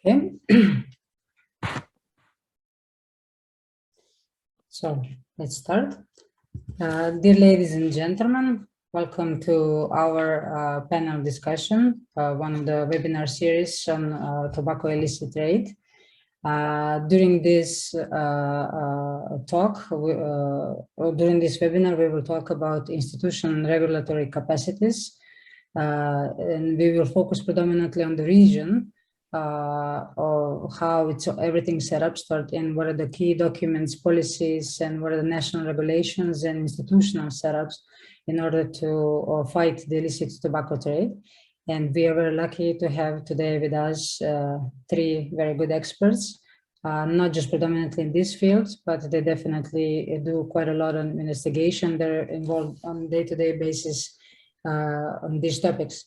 Okay. So let's start. Dear ladies and gentlemen, welcome to our panel discussion, one of the webinar series on tobacco illicit trade. During this during this webinar, we will talk about institutional and regulatory capacities, and we will focus predominantly on the region, or how it's everything set up, and what are the key documents, policies, and what are the national regulations and institutional setups in order to fight the illicit tobacco trade. And we are very lucky to have today with us three very good experts, not just predominantly in this field, but they definitely do quite a lot on investigation. They're involved on a day-to-day basis on these topics.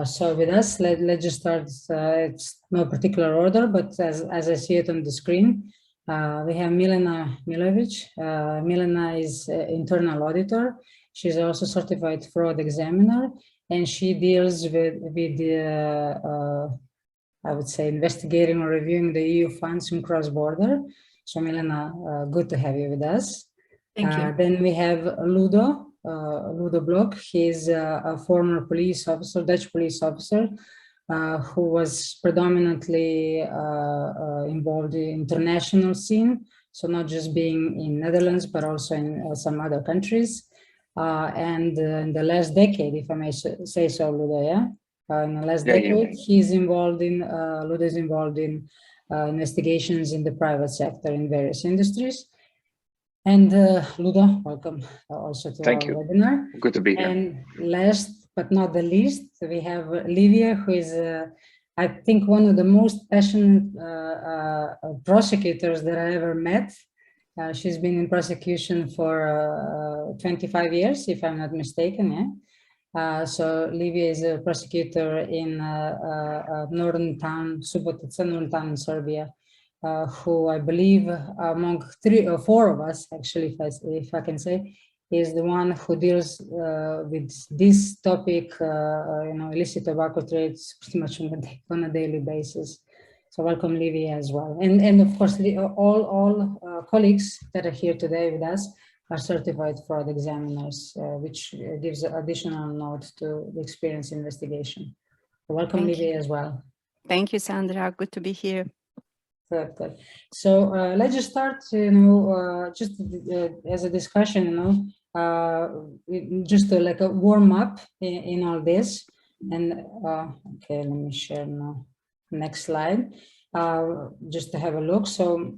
So with us, let's just start. It's no particular order, but as I see it on the screen, we have Milena Milovic. Milena is internal auditor. She's also certified fraud examiner, and she deals with I would say, investigating or reviewing the EU funds in cross-border. So Milena, good to have you with us. Thank you. Then we have Ludo Block. He's a former police officer, Dutch police officer, who was predominantly involved in international scene. So not just being in Netherlands, but also in some other countries. And in the last decade, if I may say so, Ludo, yeah? In the last decade, he's involved in, Ludo is involved in investigations in the private sector in various industries. And Ludo, welcome also to our webinar. Good to be here. And last but not the least, we have Livia, who is, I think, one of the most passionate prosecutors that I ever met. She's been in prosecution for 25 years, if I'm not mistaken, yeah? So Livia is a prosecutor in northern town, Subotica, northern town in Serbia, who I believe among 3 or 4 of us, actually, if I can say, is the one who deals with this topic, illicit tobacco trades pretty much on a daily basis. So welcome, Livia, as well. And of course, all colleagues that are here today with us are certified fraud examiners, which gives additional note to the experience investigation. So welcome, Livia, as well. Thank you, Sandra. Good to be here. Good. So let's just start, just as a discussion, just like a warm up in all this. And okay, let me share now. Next slide, just to have a look. So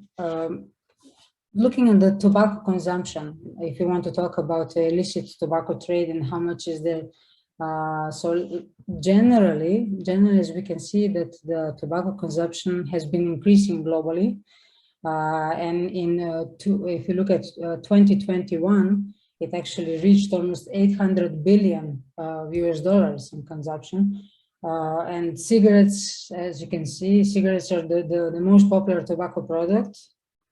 looking at the tobacco consumption, if you want to talk about illicit tobacco trade and how much is there. So generally, as we can see, that the tobacco consumption has been increasing globally. And if you look at 2021, it actually reached almost 800 billion US dollars in consumption. And cigarettes, as you can see, cigarettes are the most popular tobacco product.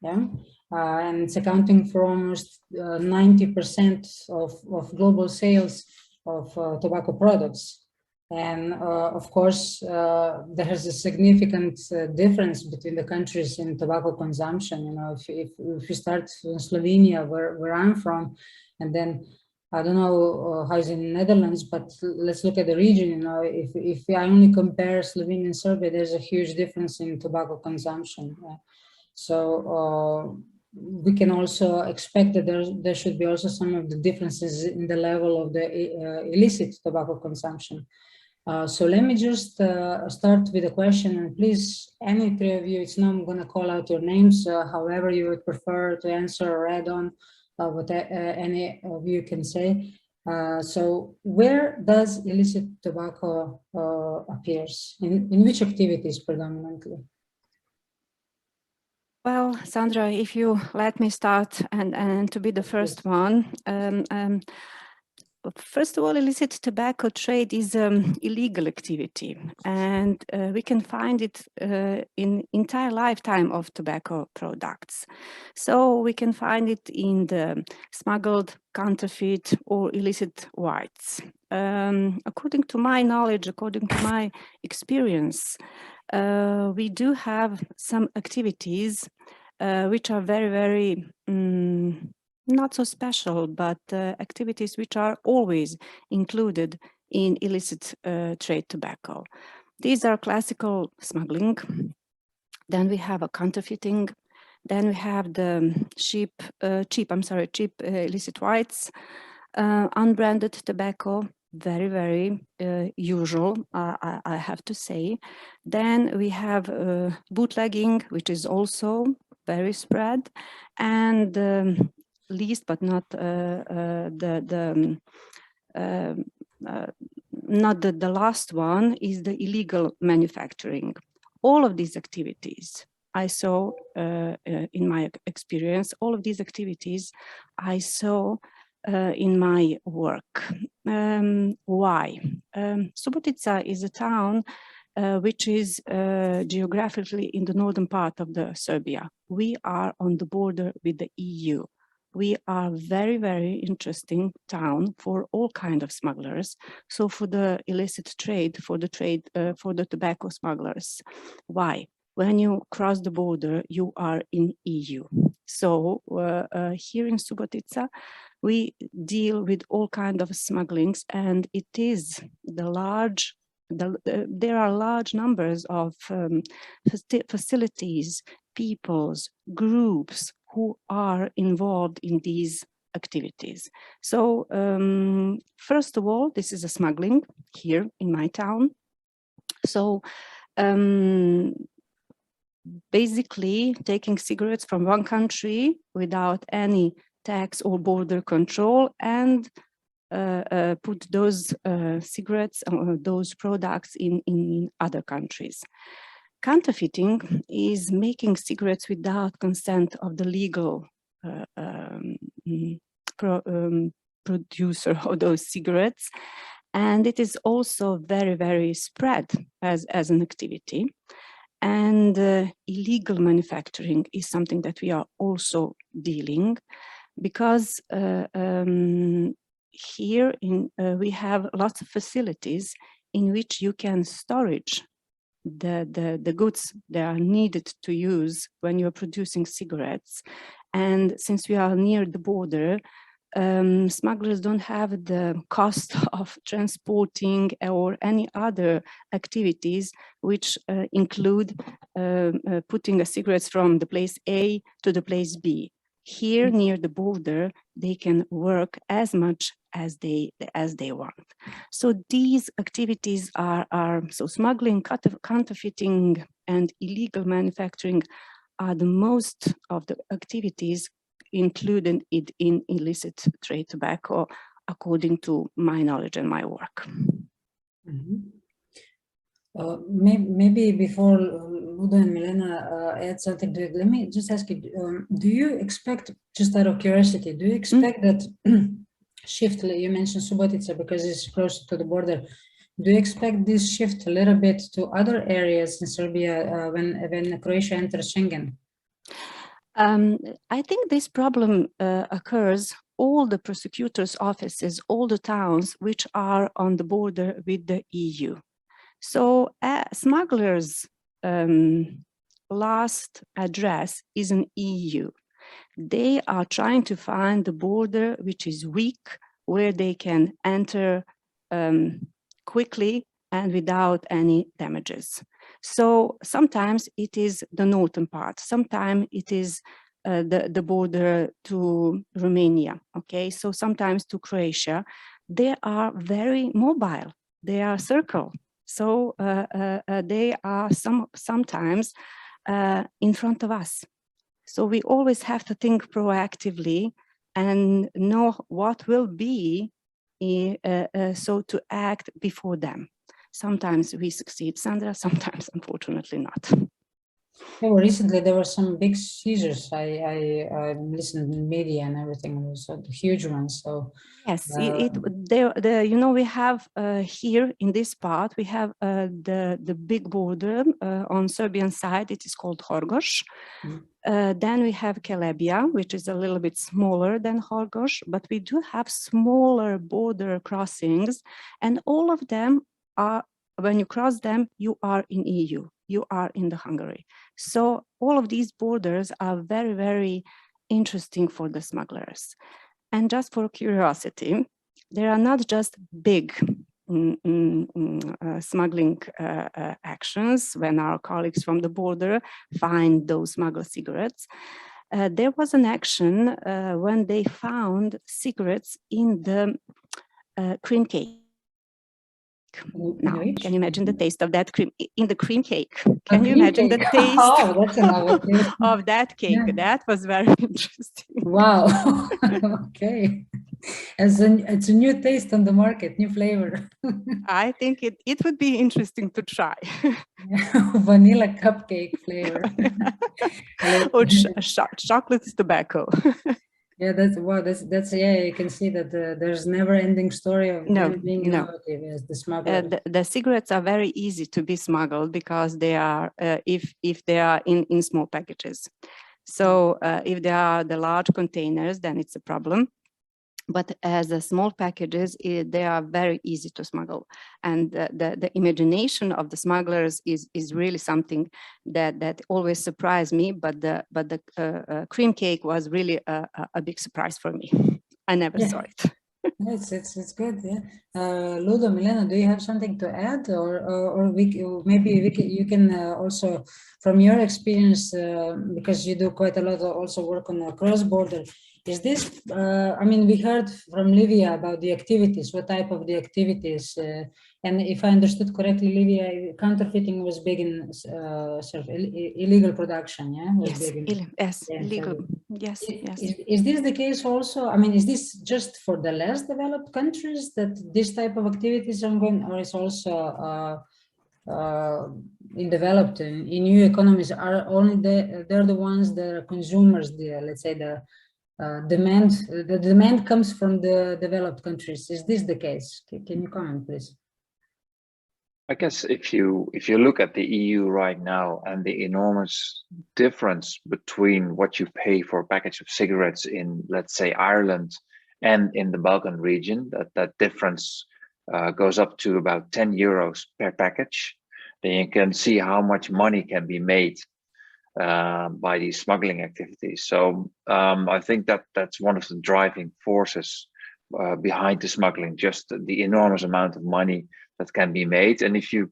Yeah. And it's accounting for almost 90% of global sales of tobacco products. And of course, there is a significant difference between the countries in tobacco consumption. If we start in Slovenia, where I'm from, and then I don't know how it's in the Netherlands, but let's look at the region. If I only compare Slovenia and Serbia, there's a huge difference in tobacco consumption. So we can also expect that there should be also some of the differences in the level of the illicit tobacco consumption. So let me just start with a question, and please, any three of you, it's not, I'm going to call out your names, however you would prefer to answer or add on what any of you can say. So where does illicit tobacco appears? In which activities predominantly? Well, Sandra, if you let me start and to be the first one. First of all, illicit tobacco trade is illegal activity, and we can find it in entire lifetime of tobacco products. So we can find it in the smuggled, counterfeit, or illicit whites. According to my knowledge, according to my experience, we do have some activities which are very, very not so special, but activities which are always included in illicit trade tobacco. These are classical smuggling. Then we have a counterfeiting. Then we have the cheap illicit whites, unbranded tobacco, very, very usual, I have to say. Then we have bootlegging, which is also very spread. And least but not the last one is the illegal manufacturing. All of these activities I saw in my experience, all of these activities I saw in my work. Why? Subotica is a town which is geographically in the northern part of the Serbia. We are on the border with the EU. We are very, very interesting town for all kinds of smugglers. So for the illicit trade, for the tobacco smugglers. Why? When you cross the border, you are in EU. So here in Subotica, we deal with all kinds of smugglings, and it is there are large numbers of facilities, peoples, groups who are involved in these activities. So first of all, this is a smuggling here in my town. So basically taking cigarettes from one country without any tax or border control and put those cigarettes or those products in other countries. Counterfeiting is making cigarettes without consent of the legal producer of those cigarettes. And it is also very, very spread as an activity. And illegal manufacturing is something that we are also dealing, because here we have lots of facilities in which you can storage the goods that are needed to use when you're producing cigarettes. And since we are near the border, smugglers don't have the cost of transporting or any other activities which include putting the cigarettes from the place A to the place B. Here near the border, they can work as much as they want. So these activities are so smuggling, counterfeiting, and illegal manufacturing are the most of the activities included in illicit trade tobacco, according to my knowledge and my work. Mm-hmm. Maybe before Ludo and Milena add something to it, let me just ask you, do you expect, just out of curiosity, do you expect that shift, you mentioned Subotica because it's close to the border, do you expect this shift a little bit to other areas in Serbia when Croatia enters Schengen? I think this problem occurs all the prosecutors' offices, all the towns which are on the border with the EU. So smugglers' last address is an EU. They are trying to find the border which is weak, where they can enter quickly and without any damages. So sometimes it is the northern part, sometimes it is the border to Romania, okay? So sometimes to Croatia. They are very mobile, they are circle. So they are sometimes in front of us. So we always have to think proactively and know what will be, so to act before them. Sometimes we succeed, Sandra, sometimes unfortunately not. Yeah, well, recently there were some big seizures. I listened in media and everything. It was a huge one. So yes, you know, we have here in this part we have the big border on Serbian side. It is called Horgoš. Then we have Kelebija, which is a little bit smaller than Horgoš, but we do have smaller border crossings, and all of them are when you cross them, you are in EU, you are in the Hungary. So all of these borders are very, very interesting for the smugglers. And just for curiosity, there are not just big smuggling actions when our colleagues from the border find those smuggled cigarettes. There was an action when they found cigarettes in the cream cake. Now, can you imagine the taste of that cream in the cream cake? Can you imagine the taste of that cake? Yeah. That was very interesting. Wow. Okay. It's a new taste on the market, new flavor. I think it would be interesting to try. Vanilla cupcake flavor. Or chocolate tobacco. Yeah, that's yeah. You can see that there's never-ending story of them being innovative as the smugglers. The cigarettes are very easy to be smuggled because they are if they are in small packages. So if they are the large containers, then it's a problem. But as the small packages, they are very easy to smuggle. And the imagination of the smugglers is really something that always surprised me. But the cream cake was really a big surprise for me. I never saw it. It's good. Yeah. Ludo, Milena, do you have something to add, or maybe you can also, from your experience, because you do quite a lot of also work on cross border. Is this, I mean, we heard from Livia about the activities, what type of the activities, and if I understood correctly, Livia, counterfeiting was big in sort of illegal production, yeah? Illegal, yes. Is this the case also? I mean, is this just for the less developed countries that this type of activities are ongoing, or is also in developed, in new economies, are only they're the ones that are consumers, let's say the demand comes from the developed countries. Is this the case? Can you comment, please? I guess if you look at the EU right now and the enormous difference between what you pay for a package of cigarettes in, let's say, Ireland and in the Balkan region, that difference goes up to about 10 euros per package, then you can see how much money can be made by these smuggling activities. So I think that's one of the driving forces behind the smuggling, just the enormous amount of money that can be made. And if you,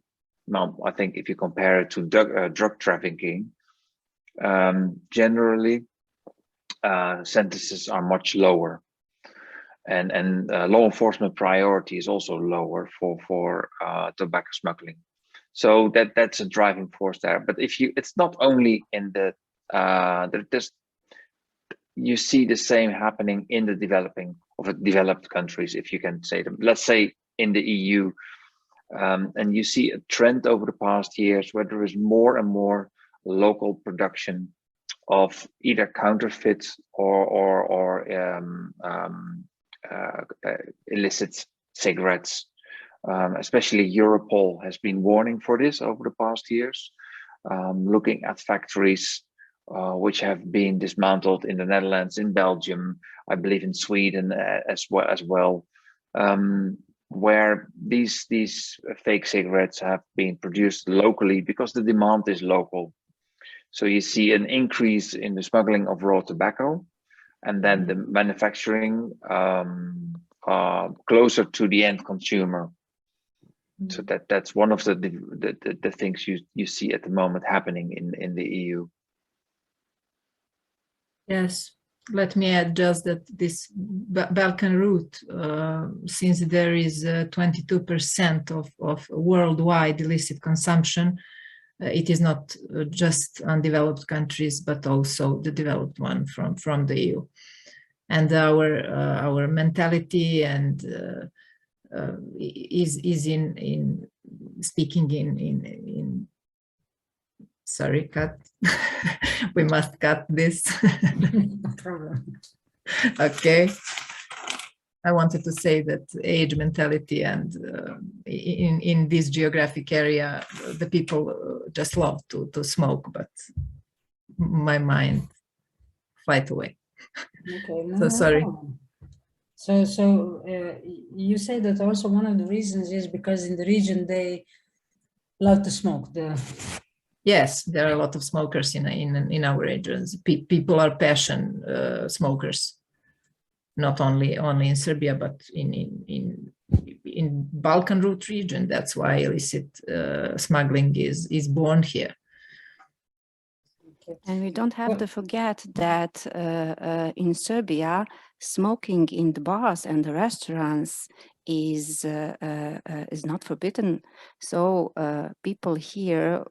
I think if you compare it to drug trafficking, generally sentences are much lower, and law enforcement priority is also lower for tobacco smuggling. So that's a driving force there. But if it's not only in the you see the same happening in the developed countries, if you can say them. Let's say in the EU, and you see a trend over the past years where there is more and more local production of either counterfeit or illicit cigarettes. Especially Europol has been warning for this over the past years, looking at factories which have been dismantled in the Netherlands, in Belgium, I believe in Sweden as well, where these fake cigarettes have been produced locally because the demand is local. So you see an increase in the smuggling of raw tobacco, and then the manufacturing closer to the end consumer. So that's one of the things you see at the moment happening in the EU. Yes, let me add just that this Balkan route, since there is 22% of worldwide illicit consumption, it is not just undeveloped countries, but also the developed one from the EU. And our mentality and is in speaking in sorry, cut. We must cut this. No problem. Okay. I wanted to say that age mentality and in this geographic area, the people just love to smoke, but my mind fight away. Okay. So sorry. So you say that also one of the reasons is because in the region they Love to smoke. Yes, there are a lot of smokers in our regions. People are passion smokers, not only in Serbia, but in Balkan route region. That's why illicit smuggling is born here. And we don't have to forget that in Serbia, smoking in the bars and the restaurants is not forbidden. So people here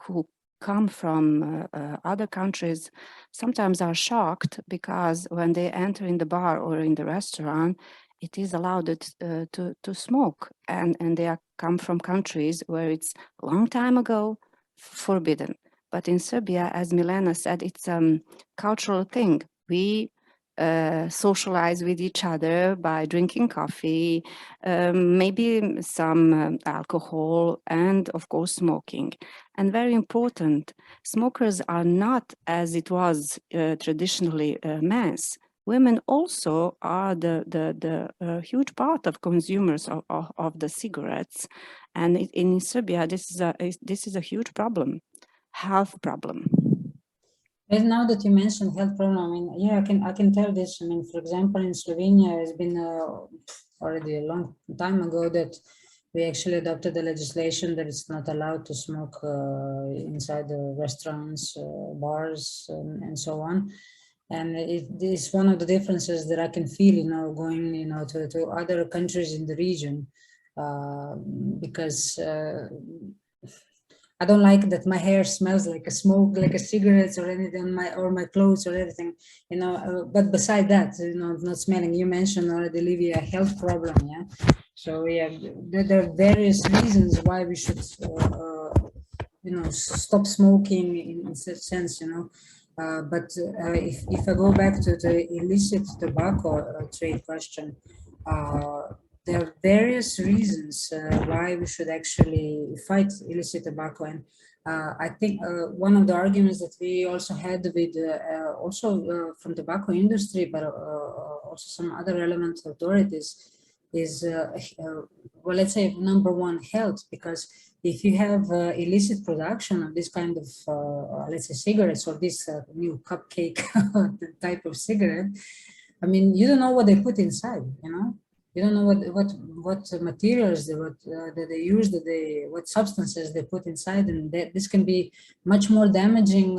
who come from other countries sometimes are shocked because when they enter in the bar or in the restaurant, it is allowed to smoke, and they come from countries where it's a long time ago forbidden. But in Serbia, as Milena said, it's a cultural thing. We socialize with each other by drinking coffee, maybe some alcohol, and of course smoking. And very important, smokers are not, as it was traditionally, men's. Women also are the huge part of consumers of the cigarettes, and in Serbia this is a huge problem. Health problem. And now that you mentioned health problem, I mean, yeah, I can tell this. I mean, for example, in Slovenia, it's been already a long time ago that we actually adopted the legislation that it's not allowed to smoke inside the restaurants, bars, and so on. And it is one of the differences that I can feel, you know, going, you know, to other countries in the region, because I don't like that my hair smells like a smoke, like a cigarettes or anything, or my clothes or everything, you know. But beside that, you know, not smelling. You mentioned already, Livia, health problem, yeah. So yeah, there are various reasons why we should, you know, stop smoking in such sense, you know. But if I go back to the illicit tobacco trade question, there are various reasons why we should actually fight illicit tobacco. And I think one of the arguments that we also had with from tobacco industry, but also some other relevant authorities is, well, let's say number one, health, because if you have illicit production of this kind of, let's say, cigarettes, or this new cupcake type of cigarette, I mean, you don't know what they put inside, you know? You don't know what materials that they use, what substances they put inside, and this can be much more damaging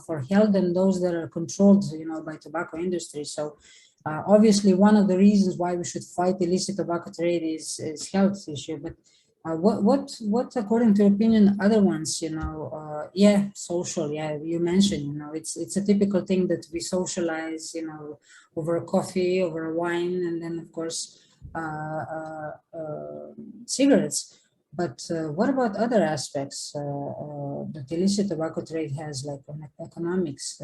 for health than those that are controlled, you know, by tobacco industry. So obviously, one of the reasons why we should fight illicit tobacco trade is health issue. But what according to your opinion, other ones, you know, yeah, social, yeah, you mentioned, you know, it's a typical thing that we socialize, you know, over a coffee, over a wine, and then of course cigarettes. But what about other aspects that illicit tobacco trade has, like economics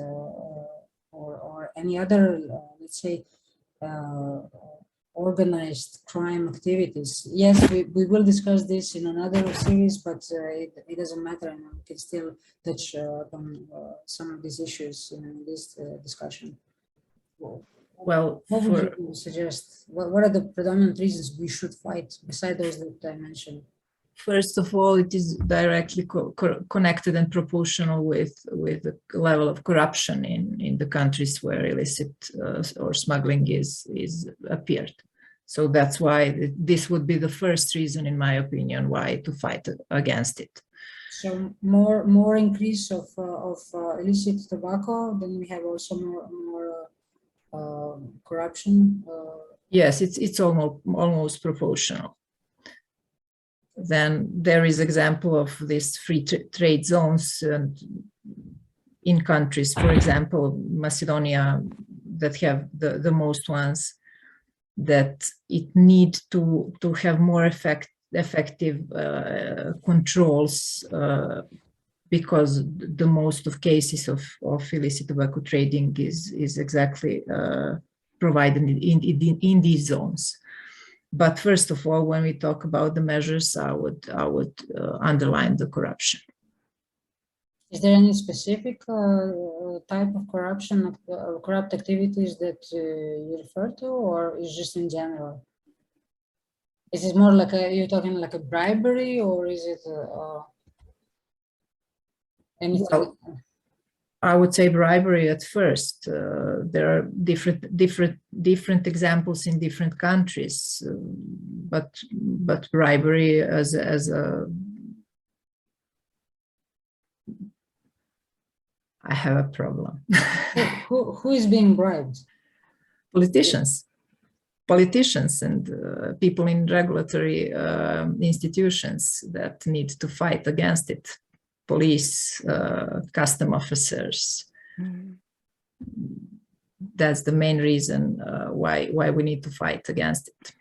or any other, let's say, organized crime activities? Yes, we will discuss this in another series, but it doesn't matter. And we can still touch on some of these issues in this discussion. Well, what would you suggest? What are the predominant reasons we should fight beside those that I mentioned? First of all, it is directly connected and proportional with the level of corruption in the countries where illicit or smuggling is appeared. So that's why this would be the first reason, in my opinion, why to fight against it. So more increase of illicit tobacco, then we have also more corruption. Yes, it's almost proportional. Then there is example of these free trade zones in countries, for example, Macedonia, that have the most ones, that it need to have more effective controls because the most of cases of illicit tobacco trading is exactly provided in these zones. But first of all, when we talk about the measures, I would underline the corruption. Is there any specific type of corruption, corrupt activities that you refer to, or is just in general? Is it more like you're talking like a bribery, or is it anything? Well, I would say bribery at first. There are different examples in different countries, but bribery as a I have a problem. Who is being bribed? Politicians and people in regulatory institutions that need to fight against it. Police, custom officers. Mm. That's the main reason why we need to fight against it.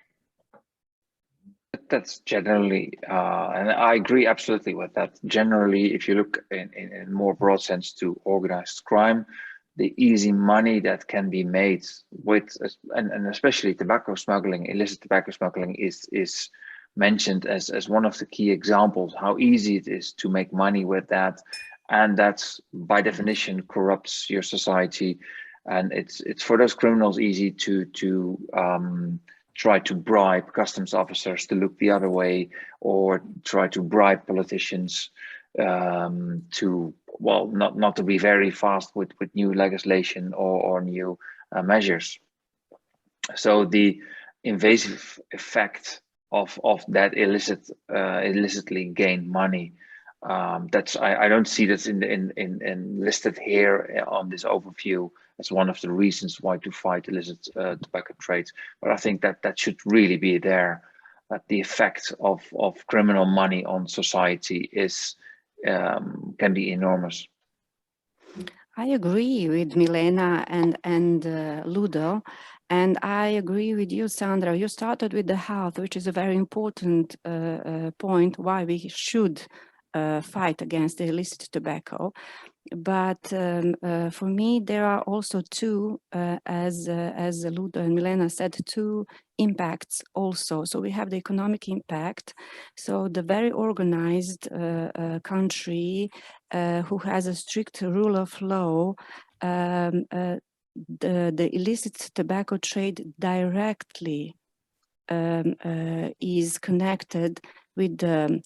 That's generally, and I agree absolutely with that. Generally, if you look in more broad sense to organized crime, the easy money that can be made with, and especially tobacco smuggling, illicit tobacco smuggling is mentioned as one of the key examples, how easy it is to make money with that. And that's by definition corrupts your society. And it's for those criminals easy to try to bribe customs officers to look the other way, or try to bribe politicians to, well, not to be very fast with new legislation or new measures. So the invasive effect of that illicitly gained money, that's I don't see this in listed here on this overview as one of the reasons why to fight illicit tobacco trade, but I think that should really be there. That the effect of criminal money on society is can be enormous. I agree with Milena and Ludo, and I agree with you, Sandra. You started with the health, which is a very important point why we should fight against the illicit tobacco. But for me, there are also two, as Ludo and Milena said, two impacts also. So we have the economic impact. So the very organized country who has a strict rule of law, the illicit tobacco trade directly is connected with the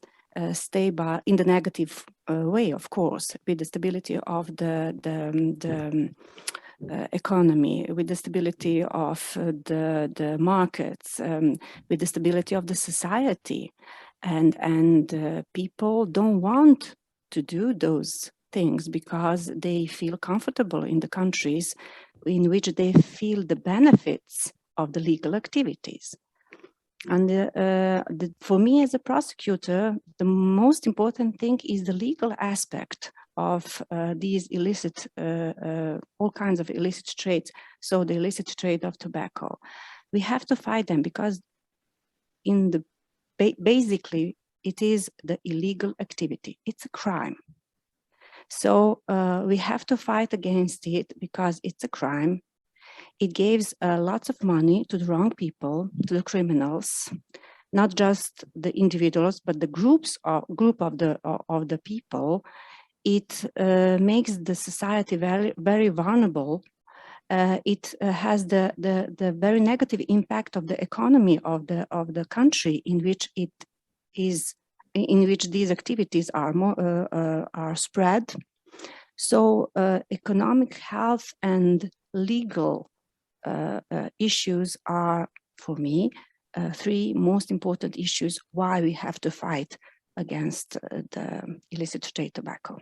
stable, in the negative way, of course, with the stability of the economy, with the stability of the markets, with the stability of the society, and people don't want to do those things because they feel comfortable in the countries in which they feel the benefits of the legal activities. And for me as a prosecutor, the most important thing is the legal aspect of these illicit, all kinds of illicit trades. So the illicit trade of tobacco, we have to fight them because in the basically it is the illegal activity. It's a crime. So we have to fight against it because it's a crime. It gives lots of money to the wrong people, to the criminals, not just the individuals, but the group of the people. It makes the society very, very vulnerable. It has the very negative impact of the economy of the country in which it is, in which these activities are are spread. So economic, health, and legal issues are, for me, three most important issues why we have to fight against the illicit trade tobacco.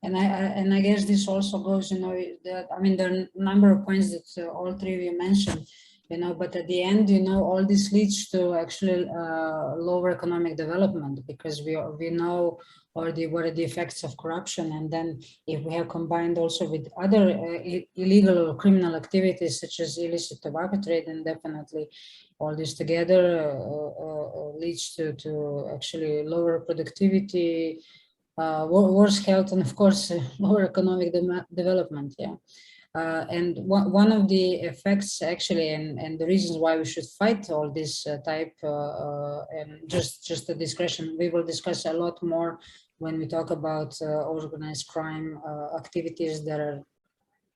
And I guess this also goes, you know, that, I mean, there are a number of points that all three of you mentioned, you know, but at the end, you know, all this leads to actually lower economic development, because we know what are the effects of corruption. And then if we have combined also with other illegal or criminal activities such as illicit tobacco trade, then definitely all this together leads to actually lower productivity, worse health, and of course lower economic development. Yeah. And one of the effects actually, and the reasons why we should fight all this type, and just a discussion, we will discuss a lot more when we talk about organized crime activities that are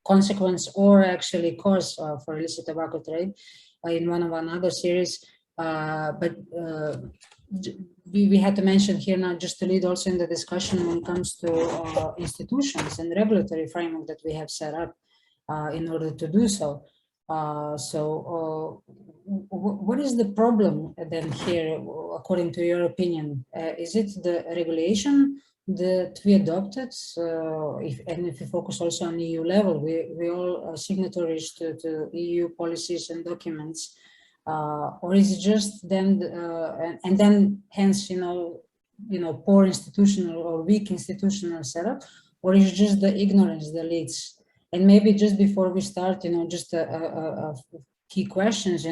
consequence or actually cause for illicit tobacco trade in one of another series. But we had to mention here now, just to lead also in the discussion when it comes to institutions and regulatory framework that we have set up in order to do so. What is the problem then here, according to your opinion? Is it the regulation that we adopted? If we focus also on EU level, we all are signatories to EU policies and documents. Or is it just then, and then hence, poor institutional or weak institutional setup, or is it just the ignorance that leads? And maybe just before we start, just a key questions,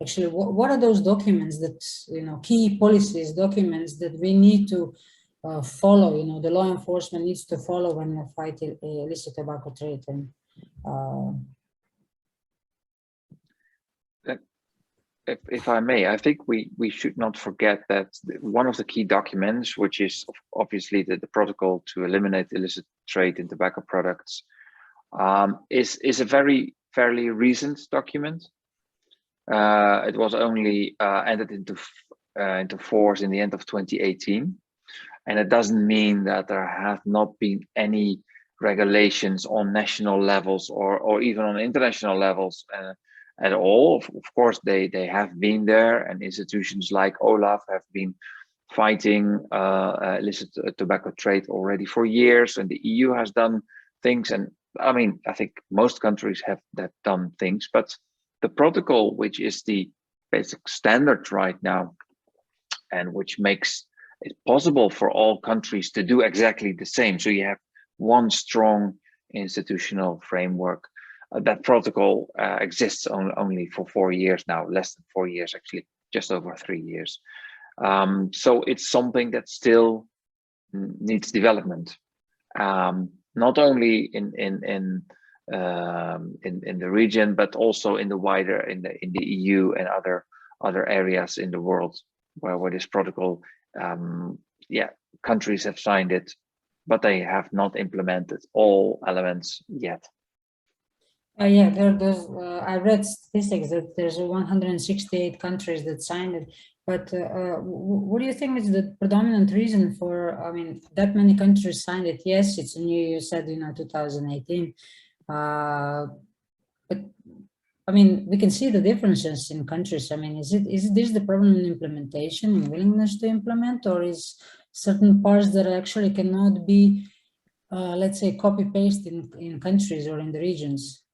actually, what are those documents that, key policies, documents that we need to follow, the law enforcement needs to follow when we fight illicit tobacco trade? And if I may, I think we should not forget that one of the key documents, which is obviously the protocol to eliminate illicit trade in tobacco products, is a fairly recent document. It was only entered into force in the end of 2018, and it doesn't mean that there have not been any regulations on national levels or even on international levels at all. Of course, they have been there, and institutions like OLAF have been fighting illicit tobacco trade already for years, and the EU has done things. And I mean, I think most countries have done things, but the protocol, which is the basic standard right now, and which makes it possible for all countries to do exactly the same. So you have one strong institutional framework. That protocol exists only for 4 years now, less than 4 years, actually, just over 3 years. So it's something that still needs development, not only in the region, but also in the wider in the EU and other areas in the world where this protocol, countries have signed it, but they have not implemented all elements yet. Yeah, I read statistics that there's 168 countries that signed it. But what do you think is the predominant reason for, I mean, that many countries signed it? Yes, it's new, you said, 2018. But I mean, we can see the differences in countries. I mean, is this the problem in implementation and willingness to implement, or is certain parts that actually cannot be, let's say, copy-paste in countries or in the regions?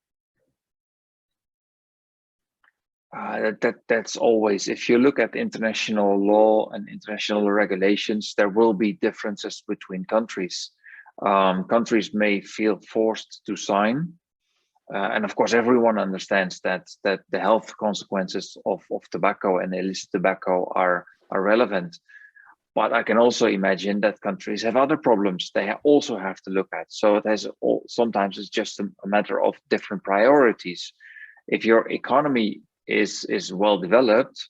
That's always, if you look at international law and international regulations, there will be differences between countries. Countries may feel forced to sign, and of course everyone understands that the health consequences of tobacco and illicit tobacco are relevant. But I can also imagine that countries have other problems they also have to look at. So sometimes it's just a matter of different priorities. If your economy is well developed,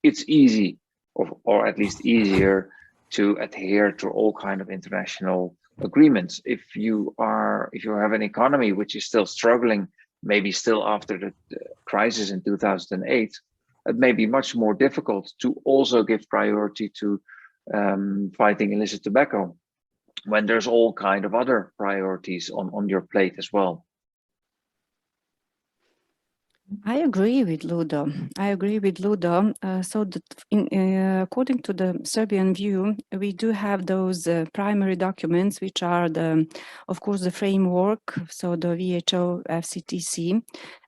it's easy, or at least easier, to adhere to all kind of international agreements. If you have an economy which is still struggling, maybe still after the crisis in 2008, it may be much more difficult to also give priority to fighting illicit tobacco when there's all kind of other priorities on your plate as well. I agree with Ludo. So that according to the Serbian view, we do have those primary documents, which are of course, the framework. So the WHO FCTC,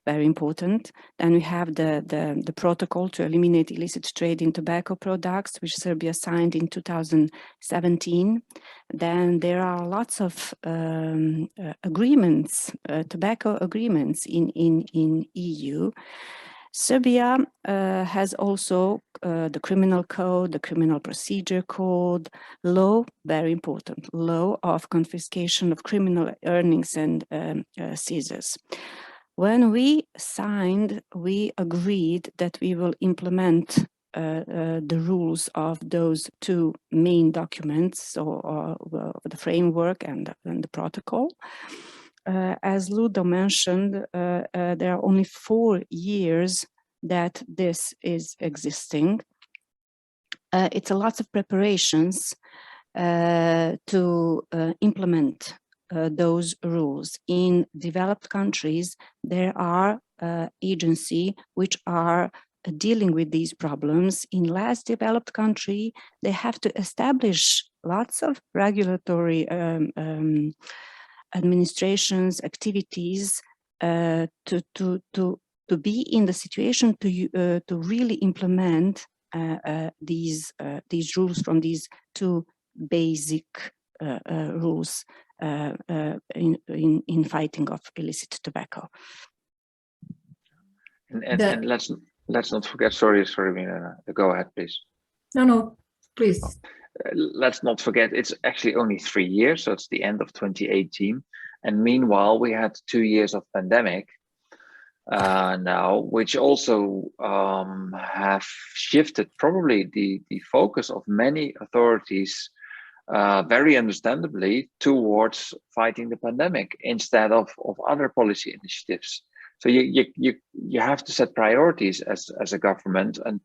very important. Then we have the protocol to eliminate illicit trade in tobacco products, which Serbia signed in 2017. Then there are lots of agreements, tobacco agreements in EU. Serbia has also the criminal code, the criminal procedure code, law, very important, law of confiscation of criminal earnings and seizures. When we signed, we agreed that we will implement the rules of those two main documents, or the framework and the protocol. As Ludo mentioned, there are only 4 years that this is existing. It's a lot of preparations to implement those rules. In developed countries, there are agencies which are dealing with these problems. In less developed country, they have to establish lots of regulatory administrations, activities to be in the situation to really implement these rules from these two basic rules in fighting of illicit tobacco. And let's not forget. Sorry, Milena. Go ahead, please. No, please. Let's not forget, it's actually only 3 years, so it's the end of 2018. And meanwhile, we had 2 years of pandemic now, which also have shifted probably the focus of many authorities very understandably towards fighting the pandemic instead of other policy initiatives. So you have to set priorities as a government, and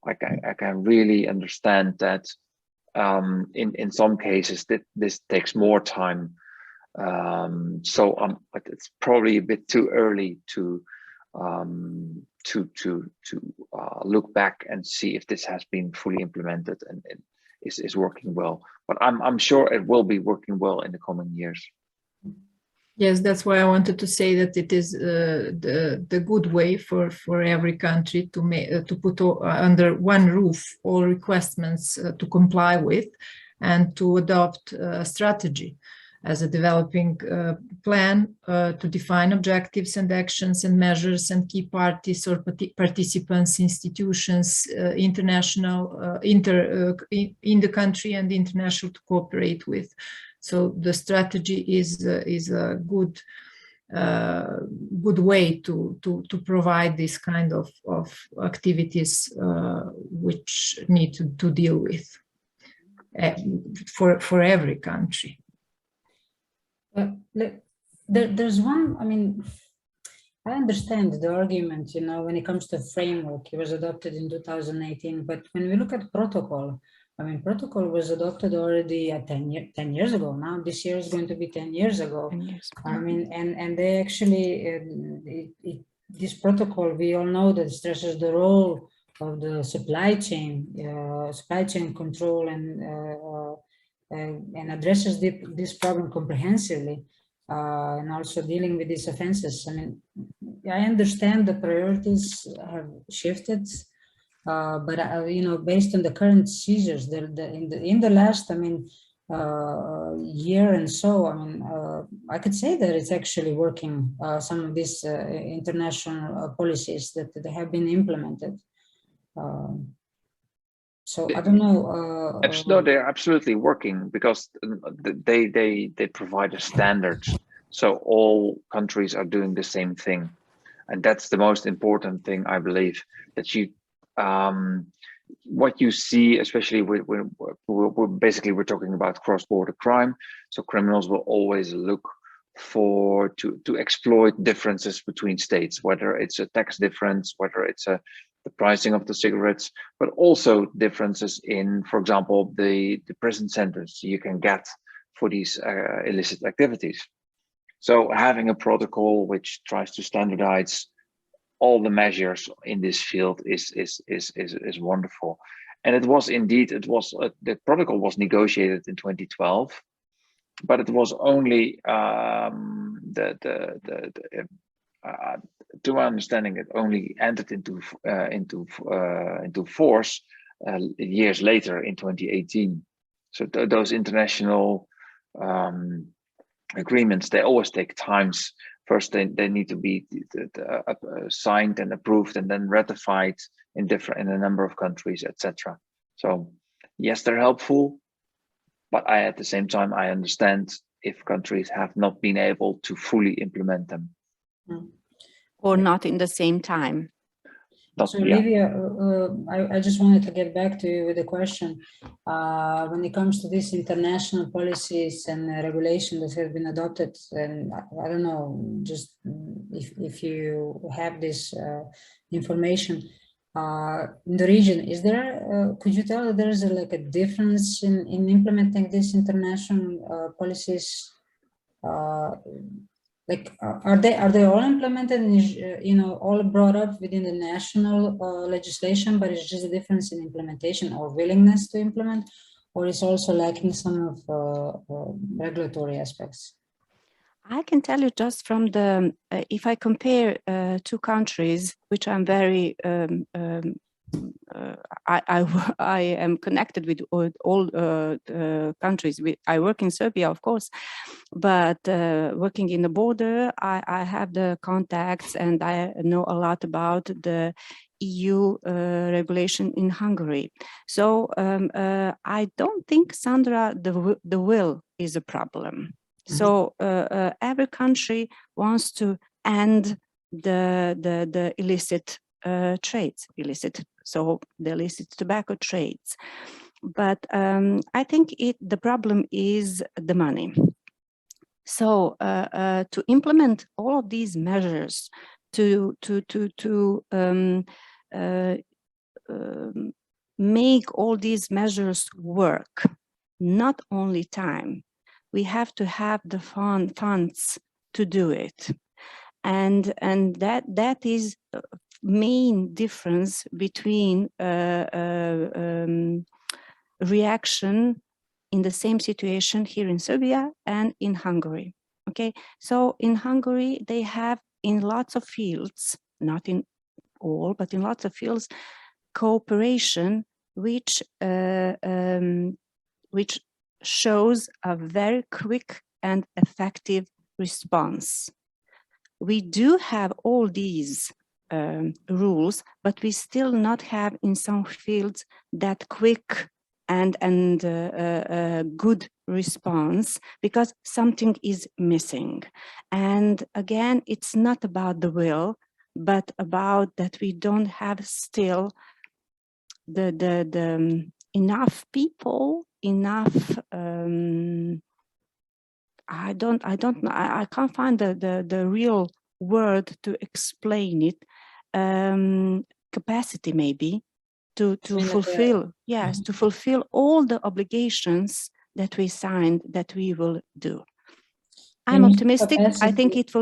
I can really understand that in some cases that this takes more time. But it's probably a bit too early to look back and see if this has been fully implemented and is working well. But I'm sure it will be working well in the coming years. Yes, that's why I wanted to say that it is the good way for every country to put under one roof all requirements to comply with, and to adopt a strategy as a developing plan to define objectives and actions and measures and key parties or participants, institutions, international, in the country and international to cooperate with. So the strategy is a good way to provide this kind of activities which need to deal with for every country. There's one, I mean, I understand the argument, when it comes to framework, it was adopted in 2018, but when we look at protocol, I mean, protocol was adopted already 10 years ago. Now this year is going to be 10 years ago. 10 years. I mean, and they actually, this protocol, we all know that stresses the role of the supply chain control and addresses this problem comprehensively, and also dealing with these offenses. I mean, I understand the priorities have shifted, but based on the current seizures, in the last, I mean, year and so, I mean, I could say that it's actually working. Some of these international policies that have been implemented. So I don't know. No, they're absolutely working because they provide a standard, so all countries are doing the same thing, and that's the most important thing, I believe. That you, what you see, especially we're talking about cross-border crime, so criminals will always look to exploit differences between states, whether it's a tax difference, whether it's the pricing of the cigarettes, but also differences in, for example, the prison sentence you can get for these illicit activities. So having a protocol which tries to standardize all the measures in this field is wonderful. And it was indeed, the protocol was negotiated in 2012, but it was only to my understanding, it only entered into force years later in 2018. So those international agreements, they always take times. First, they need to be signed and approved, and then ratified in a number of countries, etc. So yes, they're helpful, but at the same time, I understand if countries have not been able to fully implement them. Or not in the same time. So Olivia, I just wanted to get back to you with a question. When it comes to these international policies and regulation that have been adopted, and I don't know, just if you have this information in the region, is there? Could you tell that there is like a difference in implementing these international policies? Like are they all implemented and you know, all brought up within the national legislation, but it's just a difference in implementation or willingness to implement, or it's also lacking some of regulatory aspects? I can tell you just from the if I compare two countries, which I'm very I am connected with all countries. I work in Serbia, of course, but working in the border, I have the contacts and I know a lot about the EU regulation in Hungary. So I don't think, Sandra, the will is a problem. So every country wants to end the illicit trades, so the illicit tobacco trades. But I think the problem is the money. So to implement all of these measures, to make all these measures work, not only time, we have to have the funds to do it. And that is main difference between reaction in the same situation here in Serbia and in Hungary. Okay, so in Hungary, they have in lots of fields, not in all, but in lots of fields, cooperation, which shows a very quick and effective response. We do have all these rules, but we still not have in some fields that quick and good response, because something is missing. And again, it's not about the will, but about that we don't have still the enough people, enough I don't know, I can't find the real word to explain it. Capacity maybe to fulfill, yes, to fulfill all the obligations that we signed that we will do. I'm optimistic. I think it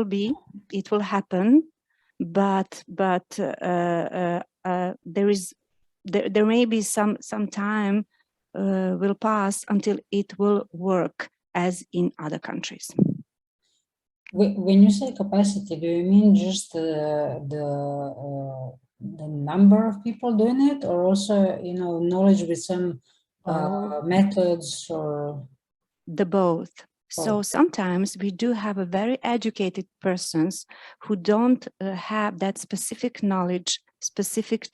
will happen, but there may be some time will pass until it will work as in other countries. When you say capacity, do you mean just the number of people doing it, or also, you know, knowledge with some methods, or the both? So sometimes we do have a very educated persons who don't have that specific knowledge, specific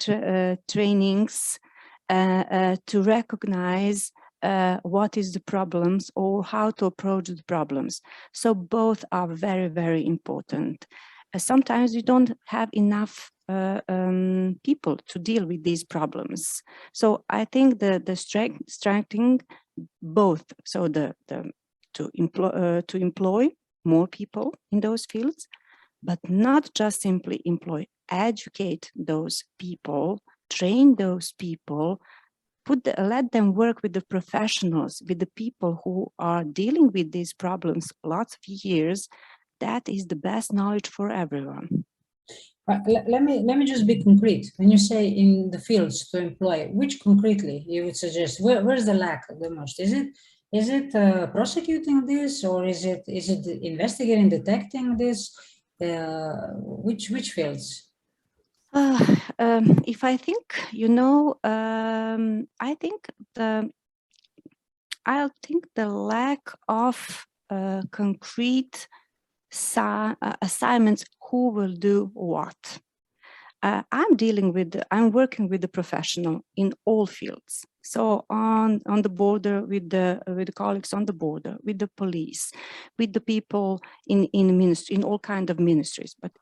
trainings to recognize what is the problems or how to approach the problems. So both are very, very important. Sometimes we don't have enough people to deal with these problems. So I think the strengthening both, so to employ more people in those fields, but not just simply employ, educate those people, train those people, let them work with the professionals, with the people who are dealing with these problems lots of years. That is the best knowledge for everyone. Let me just be concrete. When you say in the fields to employ, which concretely you would suggest? Where's the lack the most? Is it prosecuting this, or is it investigating, detecting this? Which fields? If I think, you know, I think the lack of concrete assignments, who will do what. I'm working with the professional in all fields. So on the border, with the colleagues on the border, with the police, with the people in ministry, in all kind of ministries. But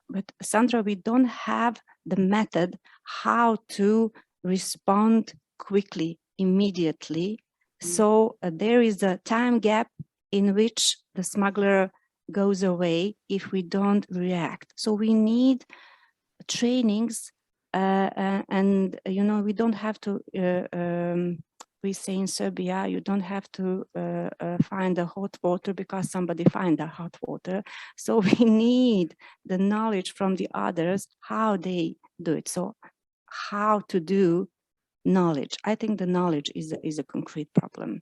Sandra, we don't have the method how to respond quickly, immediately. So there is a time gap in which the smuggler goes away if we don't react. So we need trainings, and you know, we don't have to we say in Serbia, you don't have to find the hot water because somebody find the hot water. So we need the knowledge from the others how they do it. So how to do knowledge. I think the knowledge is a concrete problem.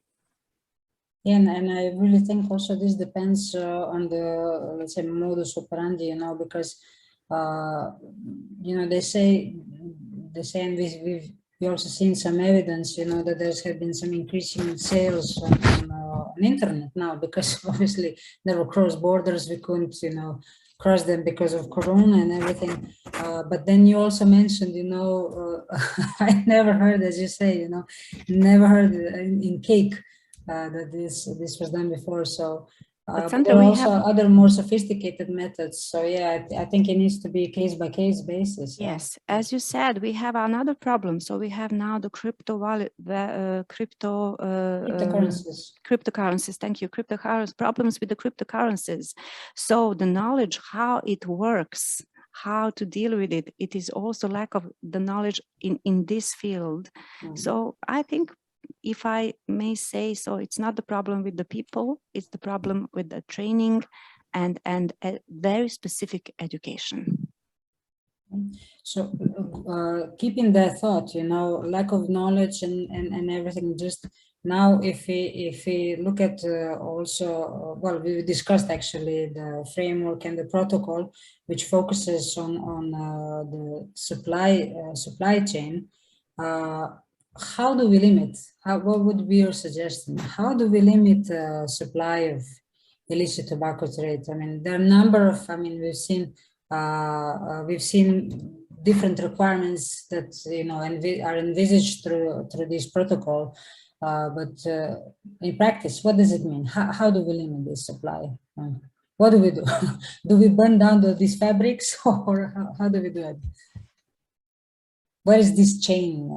Yeah, and I really think also this depends on the, let's say, modus operandi, you know, because you know, they say, and we also seen some evidence, you know, that there's have been some increasing sales on internet now, because obviously there were cross borders, we couldn't, you know, cross them because of Corona and everything. But then you also mentioned, you know, I never heard, as you say, you know, never heard in cake that this was done before. So but there are also other more sophisticated methods. So yeah, I think it needs to be case by case basis. Yes, as you said, we have another problem. So we have now the cryptocurrencies. Thank you, cryptocurrencies. Problems with the cryptocurrencies. So the knowledge how it works, how to deal with it. It is also lack of the knowledge in this field. So I think, if I may say so, it's not the problem with the people, it's the problem with the training and a very specific education. So keeping that thought, you know, lack of knowledge and everything, just now if we look at also, well, we discussed actually the framework and the protocol, which focuses on the supply chain. How do we limit? What would be your suggestion? How do we limit supply of illicit tobacco trade? I mean, there are a number of, I mean, we've seen different requirements that, you know, are envisaged through this protocol. But in practice, what does it mean? How do we limit this supply? What do we do? Do we burn down these fabrics, or how do we do it? Where is this chain?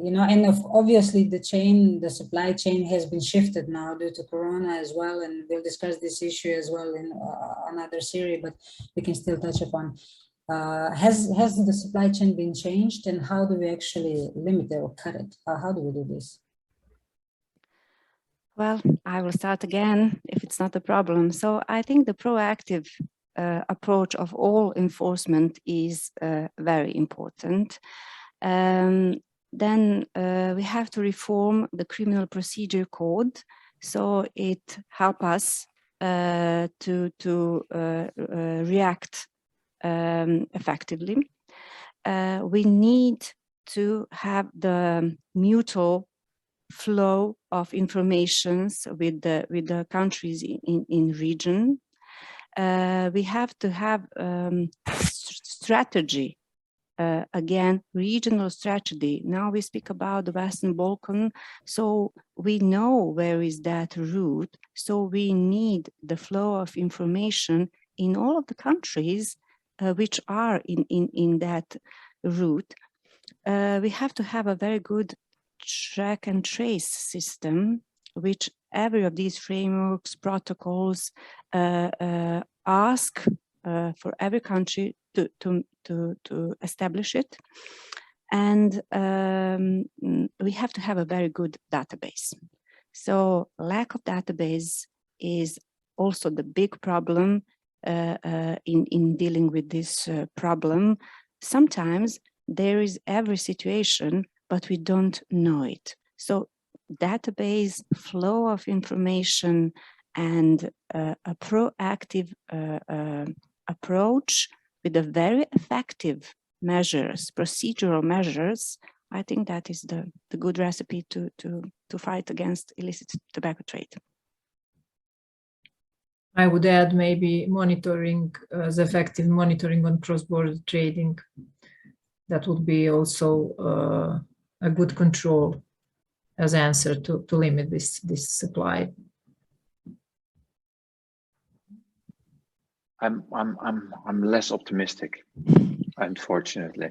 You know, and obviously the supply chain has been shifted now due to Corona as well, and we'll discuss this issue as well in another series, but we can still touch upon. Has the supply chain been changed, and how do we actually limit it or cut it? How do we do this? Well, I will start again if it's not a problem. So I think the proactive approach of all enforcement is very important. Then we have to reform the criminal procedure code, so it helps us to react effectively. We need to have the mutual flow of informations with the countries in region. We have to have strategy. Again, regional strategy. Now we speak about the Western Balkan, so we know where is that route. So we need the flow of information in all of the countries which are in that route. We have to have a very good track and trace system, which every of these frameworks, protocols ask for every country to establish it. And we have to have a very good database. So lack of database is also the big problem in dealing with this problem. Sometimes there is every situation, but we don't know it. So database, flow of information, and a proactive approach with a very effective measures, procedural measures, I think that is the good recipe to fight against illicit tobacco trade. I would add maybe monitoring, as effective monitoring on cross-border trading. That would be also a good control. as answer to limit this supply. I'm less optimistic, unfortunately.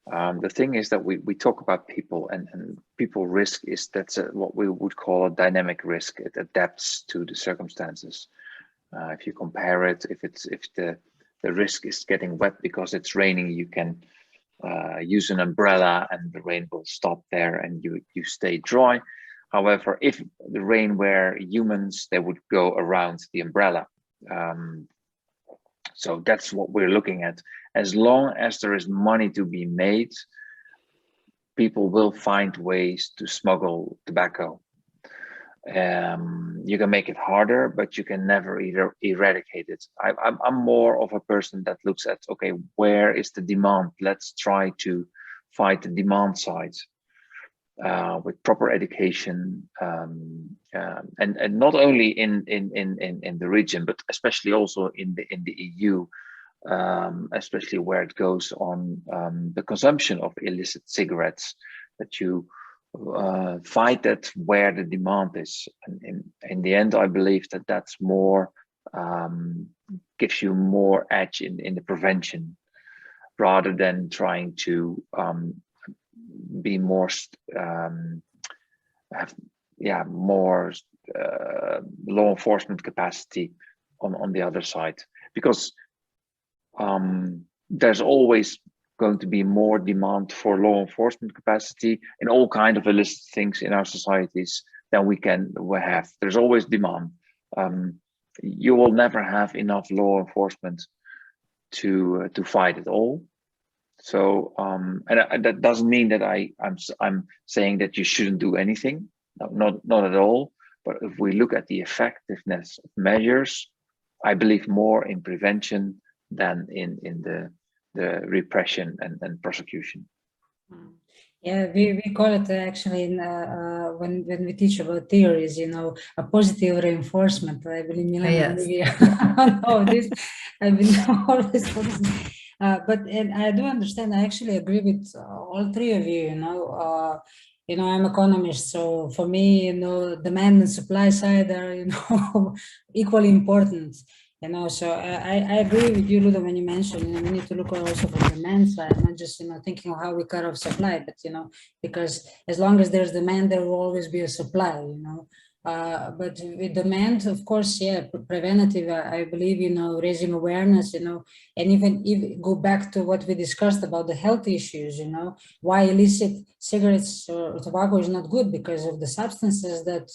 The thing is that we talk about people, and people risk is what we would call a dynamic risk. It adapts to the circumstances. If you compare it, if the risk is getting wet because it's raining, you can use an umbrella and the rain will stop there and you stay dry. However, if the rain were humans, they would go around the umbrella. So that's what we're looking at. As long as there is money to be made, people will find ways to smuggle tobacco. You can make it harder, but you can never eradicate it. I'm more of a person that looks at, okay, where is the demand? Let's try to fight the demand side with proper education, and not only in the region, but especially also in the EU, especially where it goes on the consumption of illicit cigarettes, that you fight that where the demand is. And in the end, I believe that that's more, gives you more edge in the prevention, rather than trying to be more, have more law enforcement capacity on the other side, because there's always going to be more demand for law enforcement capacity in all kinds of illicit things in our societies than we have. There's always demand. You will never have enough law enforcement to fight it all. So and that doesn't mean that I'm saying that you shouldn't do anything. No, not at all. But if we look at the effectiveness of measures, I believe more in prevention than in the repression and prosecution. Yeah, we call it actually in, when we teach about theories, a positive reinforcement. I believe Milena, know this. I've been always focusing. And I do understand. I actually agree with all three of you. I'm an economist, so for me, demand and supply side are equally important. So I agree with you, Ludo, when you mentioned, we need to look also from the demand side, not just, thinking of how we cut off supply, but, because as long as there's demand, there will always be a supply, but with demand, of course, yeah, preventative, I believe, raising awareness, and even go back to what we discussed about the health issues, why illicit cigarettes or tobacco is not good, because of the substances that,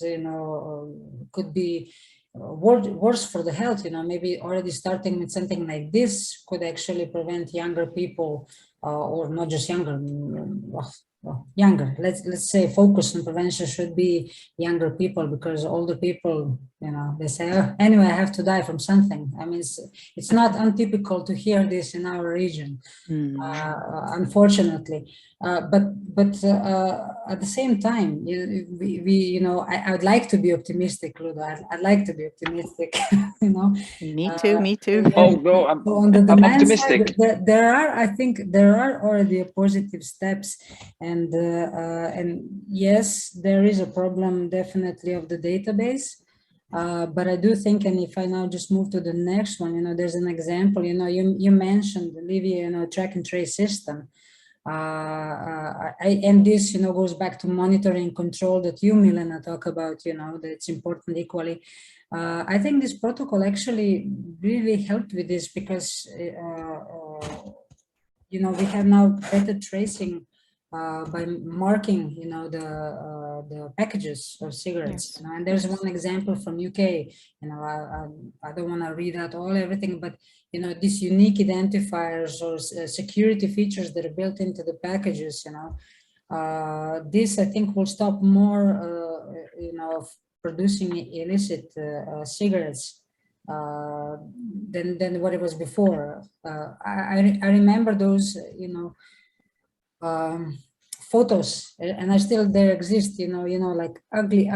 could be worse for the health. Maybe already starting with something like this could actually prevent younger people, or not just younger, younger. Let's say focus on prevention should be younger people, because older people, they say, oh, anyway, I have to die from something. I mean, it's not untypical to hear this in our region, unfortunately. But at the same time, I would like to be optimistic, Ludo. I'd like to be optimistic. Me too. Me too. Oh no, I'm optimistic. Side, I think there are already positive steps, and yes, there is a problem definitely of the database. But I do think, and if I now just move to the next one, there's an example, you mentioned, Olivia, track and trace system. And this, goes back to monitoring control that you, Milena, talk about, that it's important equally. I think this protocol actually really helped with this, because, we have now better tracing by marking, the packages of cigarettes. Yes. And there's one example from UK. I don't want to read out everything, but these unique identifiers or security features that are built into the packages. This I think will stop more, of producing illicit cigarettes than what it was before. I remember those, photos, and I still there exist, like ugly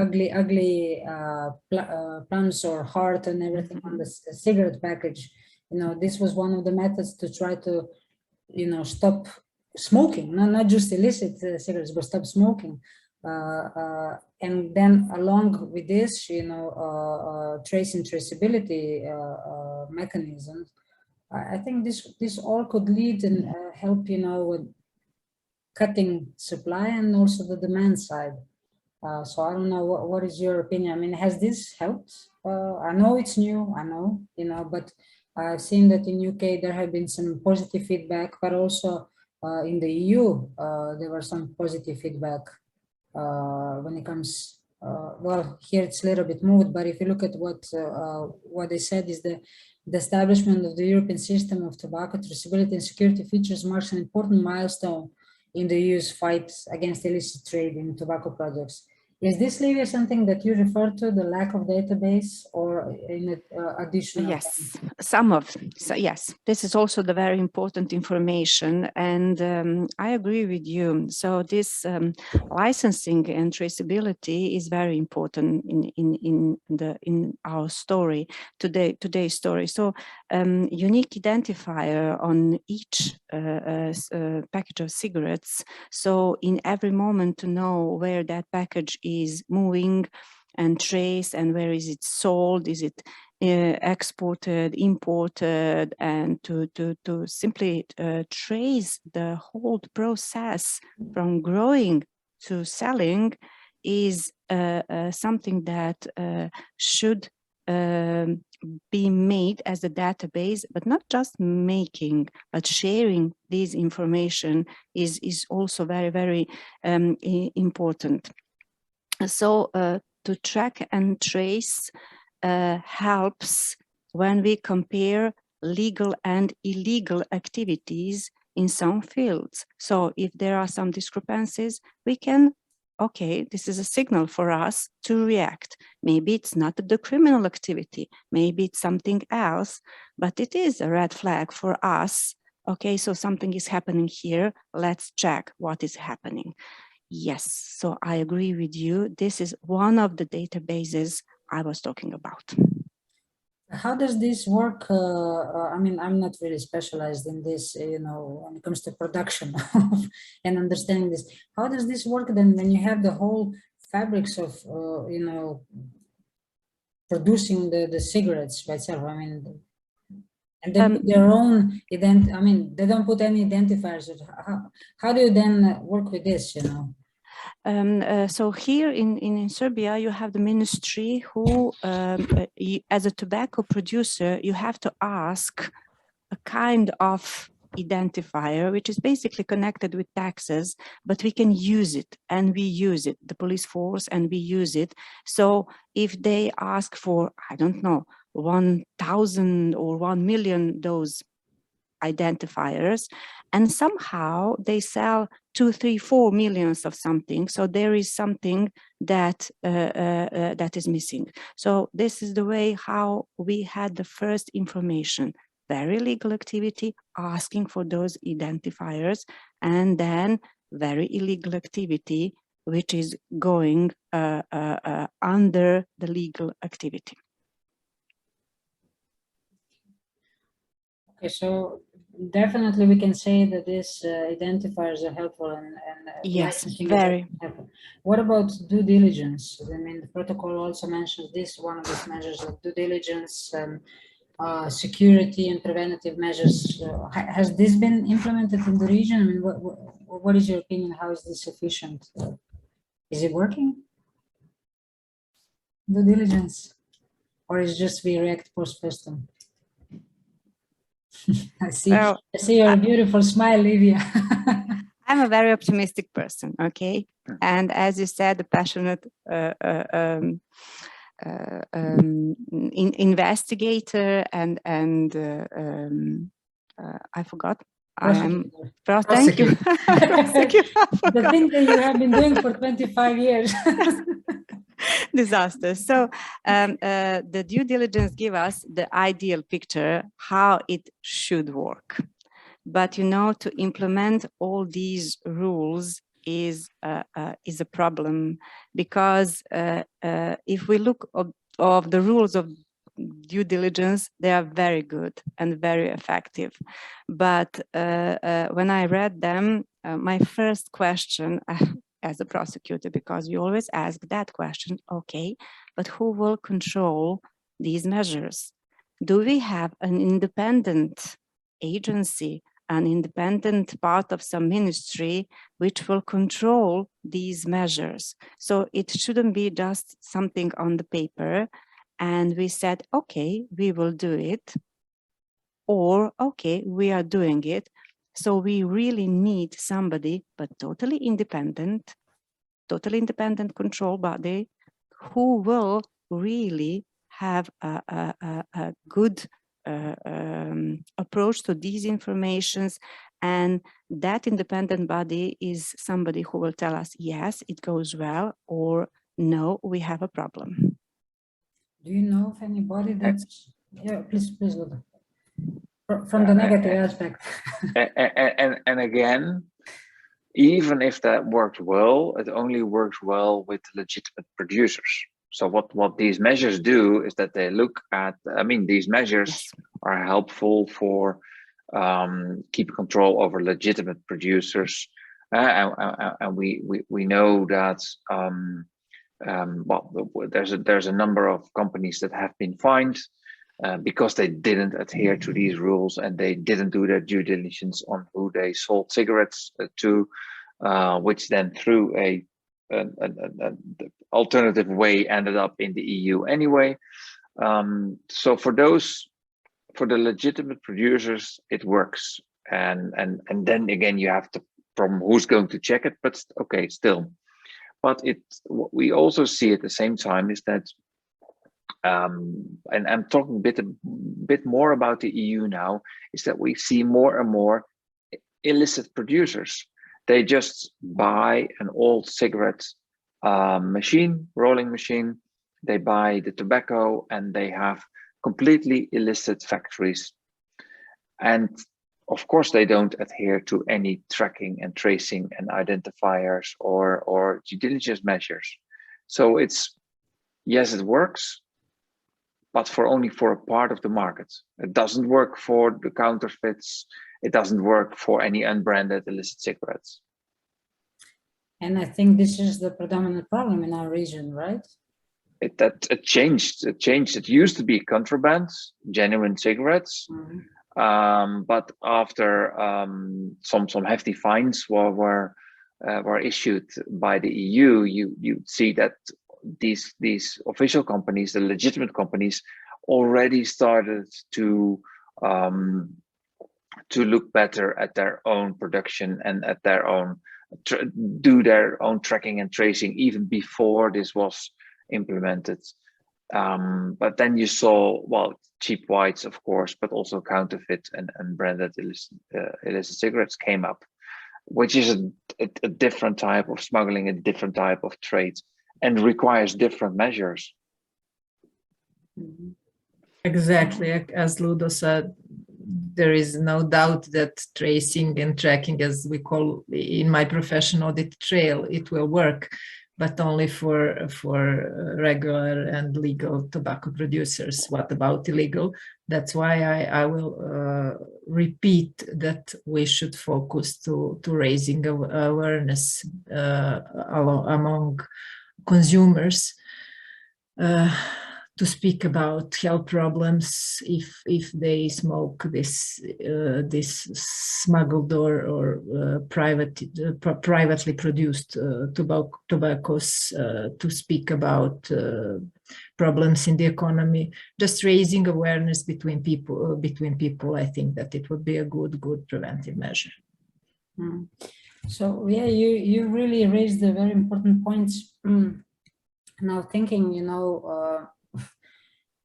plums or heart and everything on the cigarette package. This was one of the methods to try to, stop smoking, not just illicit cigarettes, but stop smoking. And then along with this, you know, trace and traceability mechanisms, I think this all could lead and help, you know, with cutting supply and also the demand side. So I don't know, what is your opinion? I mean, has this helped? I know it's new, I know, you know, but I've seen that in UK there have been some positive feedback, but also in the EU there was some positive feedback when it comes. Well, here it's a little bit moved, but if you look at what they said is the establishment of the European system of tobacco traceability and security features marks an important milestone in the EU's fight against illicit trade in tobacco products. Is this, Livia, something that you refer to, the lack of database, or in additional? Yes, yes, this is also the very important information, and I agree with you. So this licensing and traceability is very important in our story today's story. So unique identifier on each package of cigarettes. So in every moment to know where that package is moving and trace, and where is it sold, is it exported, imported, and to simply trace the whole process from growing to selling is something that should be made as a database, but not just making, but sharing this information is also very, very important. So to track and trace helps when we compare legal and illegal activities in some fields. So if there are some discrepancies, we can, okay, this is a signal for us to react. Maybe it's not the criminal activity, maybe it's something else, but it is a red flag for us. Okay, so something is happening here, let's check what is happening. Yes, so I agree with you. This is one of the databases I was talking about. How does this work? I mean, I'm not really specialized in this, you know, when it comes to production and understanding this. How does this work then when you have the whole fabrics of, you know, producing the cigarettes by itself? I mean, and they put their own I mean, they don't put any identifiers. How do you then work with this, you know? So here in Serbia, you have the ministry who, as a tobacco producer, you have to ask a kind of identifier, which is basically connected with taxes, but we can use it, and we use it, the police force, and we use it. So if they ask for, I don't know, 1,000 or 1 million those identifiers, and somehow they sell 2, 3, 4 millions of something, so there is something that that is missing. So this is the way how we had the first information, very legal activity, asking for those identifiers, and then very illegal activity, which is going under the legal activity. Okay, so definitely we can say that these identifiers are helpful and yes, very helpful. What about due diligence? I mean, the protocol also mentions this, one of these measures of due diligence, security and preventative measures. Has this been implemented in the region? I mean, what is your opinion? How is this sufficient? Is it working? Due diligence, or is just we react post festum? I see. Well, I see your beautiful smile, Livia. I'm a very optimistic person, okay? And as you said, a passionate investigator and I forgot. I am. Thank you. The thing that you have been doing for 25 years. Disaster. So the due diligence gives us the ideal picture how it should work. But you know, to implement all these rules is a problem, because if we look of the rules of due diligence, they are very good and very effective. But when I read them, my first question, as a prosecutor, because you always ask that question, okay, but who will control these measures? Do we have an independent agency, an independent part of some ministry which will control these measures? So it shouldn't be just something on the paper and we said, okay, we will do it, or okay, we are doing it. So we really need somebody, but totally independent control body who will really have a good approach to these informations. And that independent body is somebody who will tell us, yes, it goes well, or no, we have a problem. Do you know of anybody that's, yeah, please, Ludo. From the negative aspect. And again, even if that works well, it only works well with legitimate producers. So what these measures do is that they look at, I mean, these measures Yes. are helpful for keeping control over legitimate producers. And we know that well, there's a number of companies that have been fined because they didn't adhere to these rules and they didn't do their due diligence on who they sold cigarettes to, which then through an alternative way ended up in the EU anyway. So for the legitimate producers, it works. And then again, you have the problem who's going to check it, but okay, still. But what we also see at the same time is that, and I'm talking a bit more about the EU now, is that we see more and more illicit producers. They just buy an old cigarette rolling machine, they buy the tobacco, and they have completely illicit factories. And of course, they don't adhere to any tracking and tracing and identifiers or due diligence measures. So yes, it works, but only for a part of the market. It doesn't work for the counterfeits. It doesn't work for any unbranded illicit cigarettes. And I think this is the predominant problem in our region, right? It changed. It used to be contraband, genuine cigarettes. Mm-hmm. But after some hefty fines were issued by the EU, you see that these official companies, the legitimate companies, already started to look better at their own production and at their own do their own tracking and tracing even before this was implemented. But then you saw, well, cheap whites, of course, but also counterfeit and branded illicit cigarettes came up, which is a different type of smuggling, a different type of trade, and requires different measures. Exactly, as Ludo said, there is no doubt that tracing and tracking, as we call in my profession audit trail, it will work, but only for regular and legal tobacco producers. What about illegal? That's why I will repeat that we should focus to raising awareness among consumers to speak about health problems if they smoke this smuggled or privately produced tobaccos, to speak about problems in the economy, just raising awareness between people. I think that it would be a good preventive measure. So yeah, you really raised the very important points. Now thinking,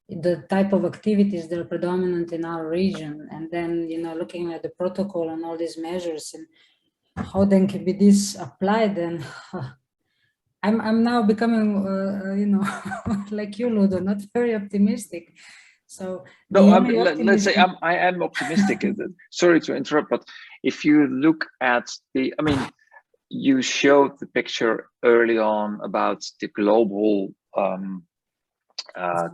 the type of activities that are predominant in our region, and then looking at the protocol and all these measures and how then can be this applied, and I'm now becoming like you, Ludo, not very optimistic. So no, let's say I am optimistic. Sorry to interrupt, but if you look at you showed the picture early on about the global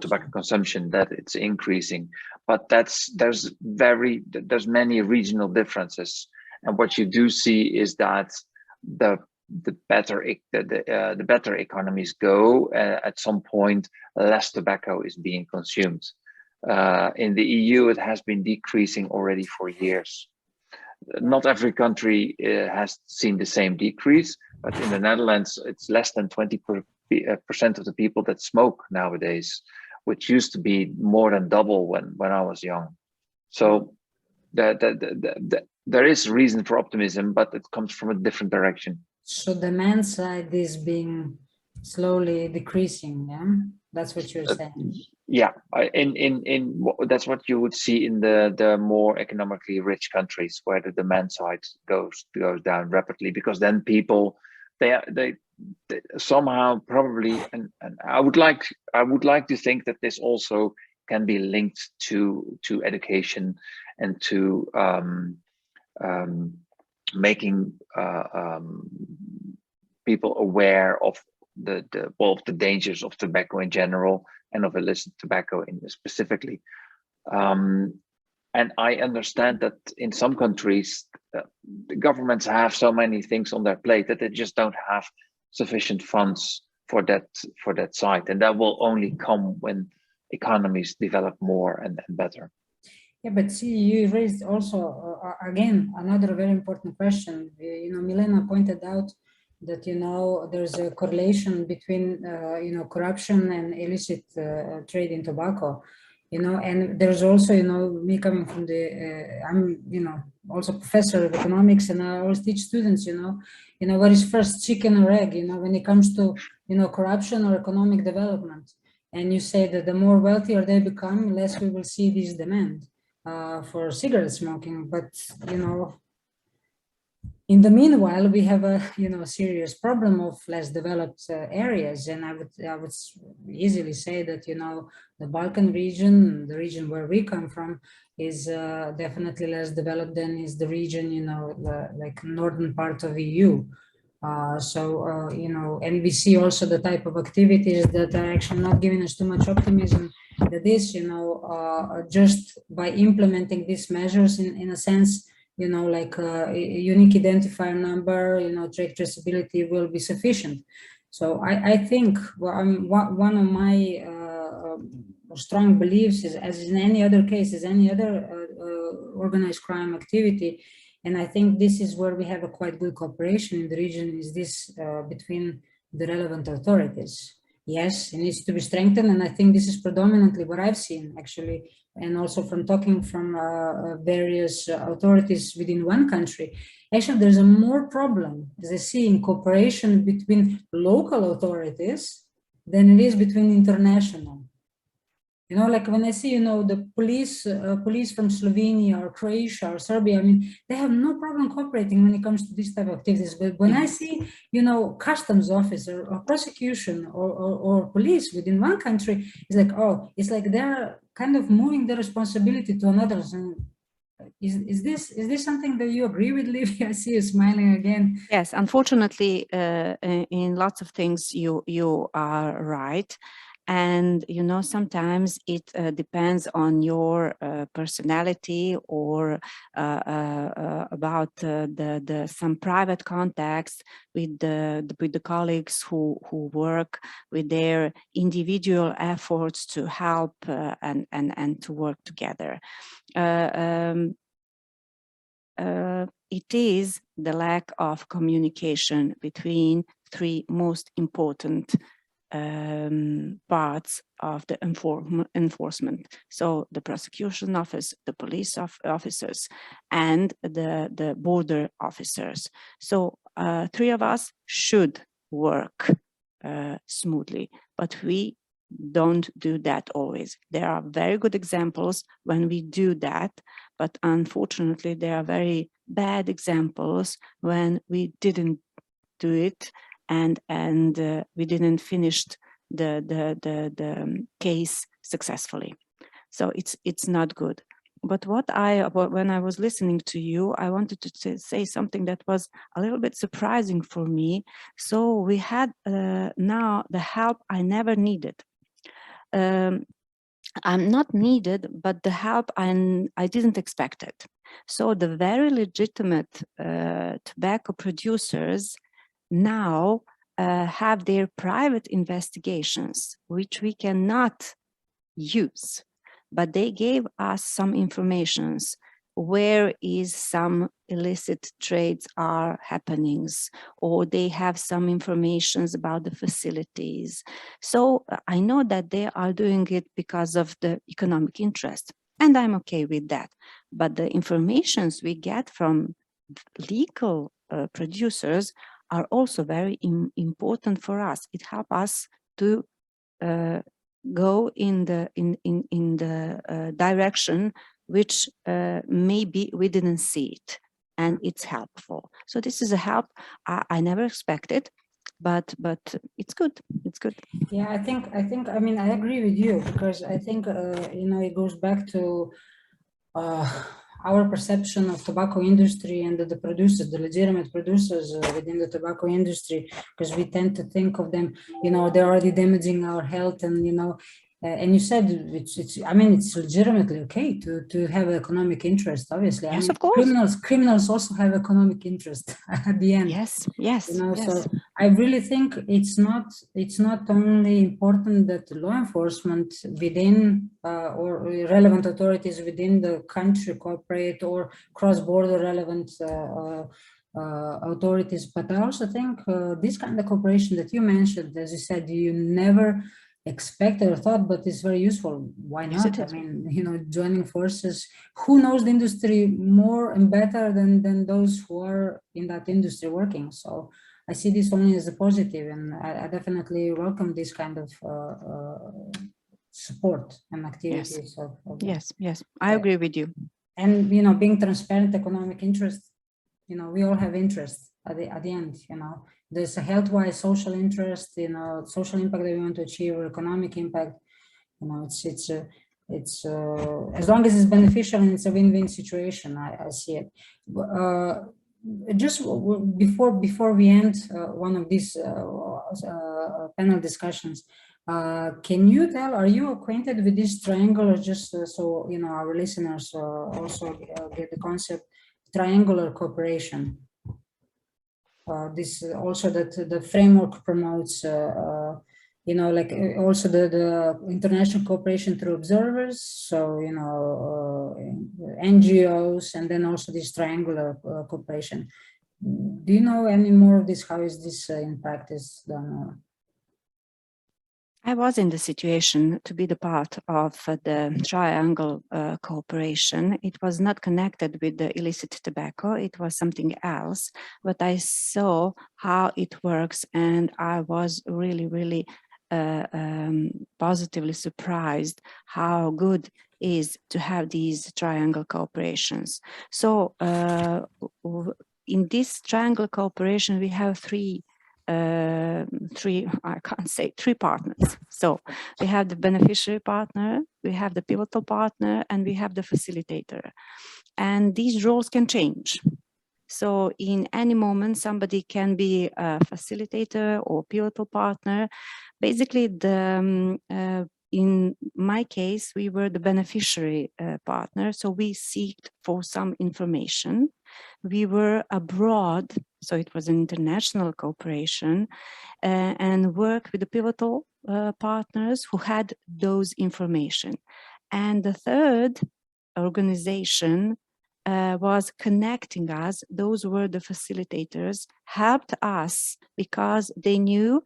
tobacco consumption, that it's increasing, but there's many regional differences, and what you do see is that the better economies go, at some point less tobacco is being consumed. In the EU, it has been decreasing already for years. Not every country has seen the same decrease, but in the Netherlands, it's less than 20% of the people that smoke nowadays, which used to be more than double when I was young. So there is reason for optimism, but it comes from a different direction. So demand side is being slowly decreasing, yeah? That's what you're saying. Yeah, that's what you would see in the more economically rich countries, where the demand side goes down rapidly, because then people they somehow probably, and I would like to think that this also can be linked to education and to making people aware of the dangers of tobacco in general and of illicit tobacco specifically. And I understand that in some countries, the governments have so many things on their plate that they just don't have sufficient funds for that side, and that will only come when economies develop more and better. Yeah, but see, you raised also again another very important question. Milena pointed out that there's a correlation between corruption and illicit trade in tobacco. And there's also me coming from the I'm also professor of economics, and I always teach students what is first, chicken or egg, when it comes to corruption or economic development. And you say that the more wealthier they become, less we will see this demand for cigarette smoking. But in the meanwhile, we have a serious problem of less developed areas, and I would easily say that the Balkan region, the region where we come from, is definitely less developed than is the region like northern part of EU. And we see also the type of activities that are actually not giving us too much optimism. That is, just by implementing these measures in a sense, like a unique identifier number, trade traceability will be sufficient. So I think one of my strong beliefs is, as in any other case, as any other organized crime activity, and I think this is where we have a quite good cooperation in the region, is this between the relevant authorities. Yes, it needs to be strengthened, and I think this is predominantly what I've seen actually, and also from talking from various authorities within one country. Actually, there's a more problem, as I see, in cooperation between local authorities than it is between international. Like when I see, the police from Slovenia or Croatia or Serbia, I mean, they have no problem cooperating when it comes to this type of activities. But when I see, customs officer or prosecution or police within one country, it's like, oh, it's like they're kind of moving the responsibility to another. So is this something that you agree with, Livia? I see you smiling again. Yes, unfortunately, in lots of things you are right. And, sometimes it depends on your personality or about some private contacts with the colleagues who work with their individual efforts to help and to work together. It is the lack of communication between three most important parts of the enforcement. So the prosecution office, the police officers, and the border officers. So three of us should work smoothly, but we don't do that always. There are very good examples when we do that, but unfortunately there are very bad examples when we didn't do it, and we didn't finish the case successfully. So it's not good. But when I was listening to you, I wanted to say something that was a little bit surprising for me. So we had now the help I never needed. I'm not needed, but the help I didn't expect it. So the very legitimate tobacco producers now have their private investigations, which we cannot use, but they gave us some informations where is some illicit trades are happenings, or they have some informations about the facilities. So I know that they are doing it because of the economic interest, and I'm okay with that. But the informations we get from legal producers are also very important for us. It helps us to go in the direction which maybe we didn't see it, and it's helpful. So this is a help I never expected, but it's good. It's good. Yeah, I mean, I agree with you, because I think, you know, it goes back to our perception of tobacco industry and the producers, the legitimate producers within the tobacco industry, because we tend to think of them, you know, they're already damaging our health, and, you know, and you said I mean, it's legitimately okay to have economic interest, obviously. Yes, I mean, of course. criminals also have economic interest at the end. Yes, yes, You know, yes. so I really think it's not only important that law enforcement within or relevant authorities within the country cooperate, or cross-border relevant authorities, but I also think this kind of cooperation that you mentioned, as you said, you never expected or thought, but it's very useful. Why Yes, not? it I is. mean, you know, joining forces. Who knows the industry more and better than those who are in that industry working? So I see this only as a positive, and I definitely welcome this kind of support and activities. Yes. Of Yes, yes, I agree with you. And, you know, being transparent, economic interest, you know, we all have interest at the end, you know. There's a health-wise social interest, you know, social impact that we want to achieve, or economic impact. You know, it's as long as it's beneficial and it's a win-win situation, I see it. Just before we end one of these panel discussions, can you tell, are you acquainted with this triangle, or just so you know, our listeners also get the concept, triangular cooperation? This also that the framework promotes, you know, like also the international cooperation through observers. So, you know, NGOs, and then also this triangular cooperation. Do you know any more of this? How is this in practice done? I was in the situation to be the part of the triangle cooperation. It was not connected with the illicit tobacco, it was something else, but I saw how it works, and I was really positively surprised how good is to have these triangle cooperations. So in this triangle cooperation, we have three partners. So we have the beneficiary partner, we have the pivotal partner, and we have the facilitator. And these roles can change. So in any moment, somebody can be a facilitator or pivotal partner. Basically, in my case, we were the beneficiary partner. So we sought for some information. We were abroad, so it was an international cooperation, and worked with the pivotal partners who had those information. And the third organization was connecting us. Those were the facilitators, helped us because they knew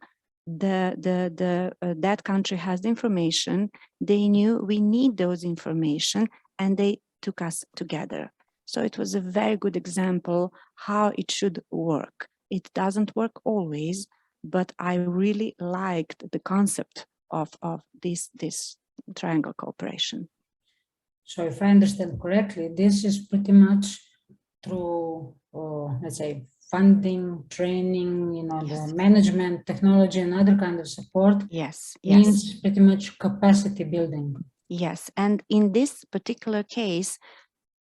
that country has the information. They knew we need those information, and they took us together. So it was a very good example how it should work. It doesn't work always, but I really liked the concept of this triangle cooperation. So if I understand correctly, this is pretty much through, let's say, funding, training, you know, Yes. the management, technology, and other kind of support. Yes, Means yes. pretty much capacity building. Yes, and in this particular case,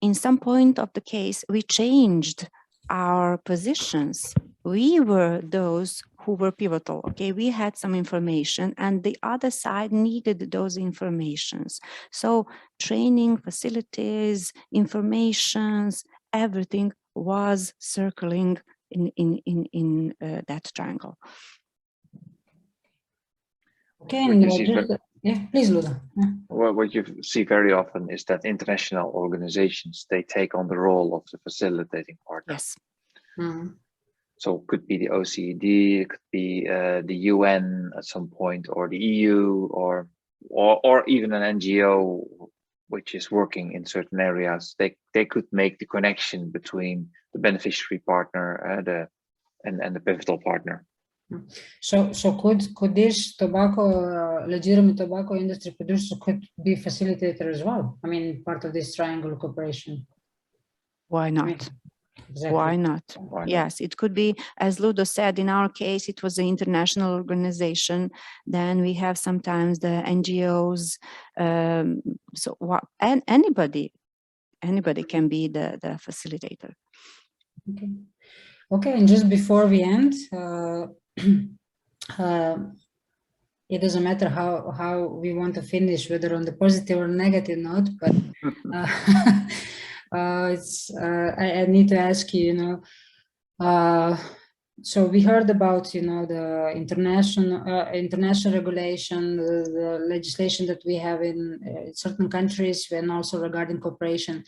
in some point of the case, we changed our positions. We were those who were pivotal. Okay, we had some information, and the other side needed those informations. So training, facilities, informations, everything was circling in that triangle. Okay, and yeah, please, Luda. Yeah. Well, what you see very often is that international organizations, they take on the role of the facilitating partner. Yes. Mm. So it could be the OECD, it could be the UN at some point, or the EU, or even an NGO which is working in certain areas. They could make the connection between the beneficiary partner and the pivotal partner. So could this tobacco, legitimate tobacco industry producer could be facilitator as well? I mean, part of this triangle cooperation. Why not? I mean, exactly. Why not? Why not? Yes, it could be, as Ludo said, in our case, it was an international organization. Then we have sometimes the NGOs. And anybody can be the facilitator. Okay. Okay, and just before we end, it doesn't matter how we want to finish, whether on the positive or negative note, but I need to ask you, so we heard about, the international regulation, the legislation that we have in certain countries, and also regarding cooperation.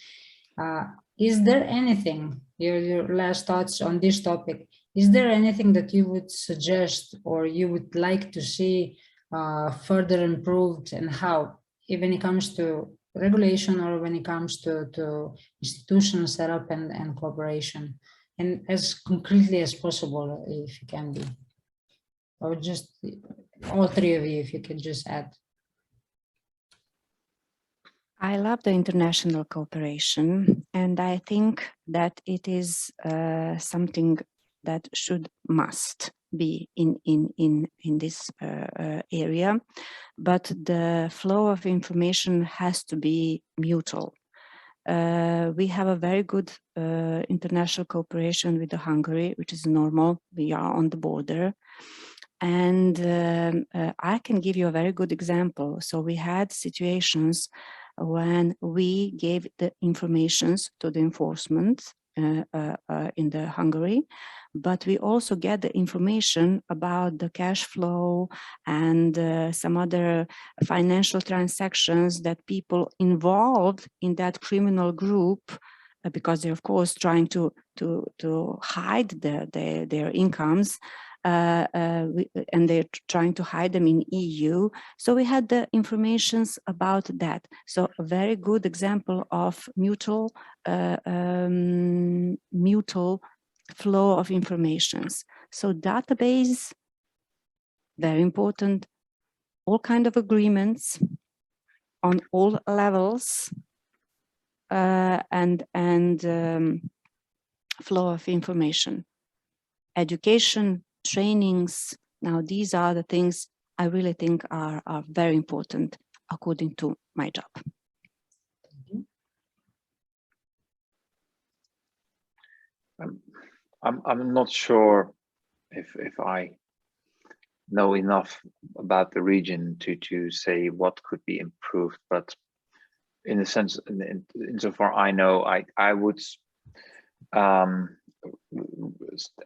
Is there anything, your last thoughts on this topic, is there anything that you would suggest or you would like to see further improved, and how, if when it comes to regulation or when it comes to institutional setup and cooperation, and as concretely as possible, if you can be, or just all three of you, if you could just add. I love the international cooperation, and I think that it is something that must be in this area, but the flow of information has to be mutual. We have a very good international cooperation with Hungary, which is normal. We are on the border. And I can give you a very good example. So we had situations when we gave the informations to the enforcement in the Hungary, but we also get the information about the cash flow and some other financial transactions that people involved in that criminal group, because they're of course trying to hide their incomes. And they're trying to hide them in EU. So we had the informations about that. So a very good example of mutual flow of informations. So database, very important, all kind of agreements on all levels, and flow of information, education, trainings. Now, these are the things I really think are very important according to my job. I'm not sure if I know enough about the region to say what could be improved, but in a sense, insofar I know, I would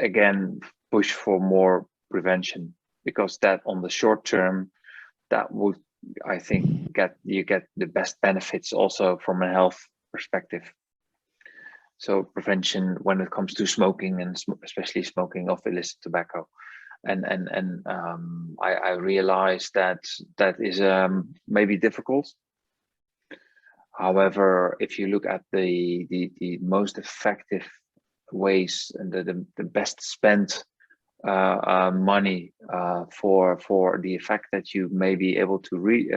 again push for more prevention, because that on the short term, that would, I think, you get the best benefits also from a health perspective. So prevention when it comes to smoking, and especially smoking of illicit tobacco, and I realize that is maybe difficult. However, if you look at the most effective ways and the best spent money for the effect that you may be able to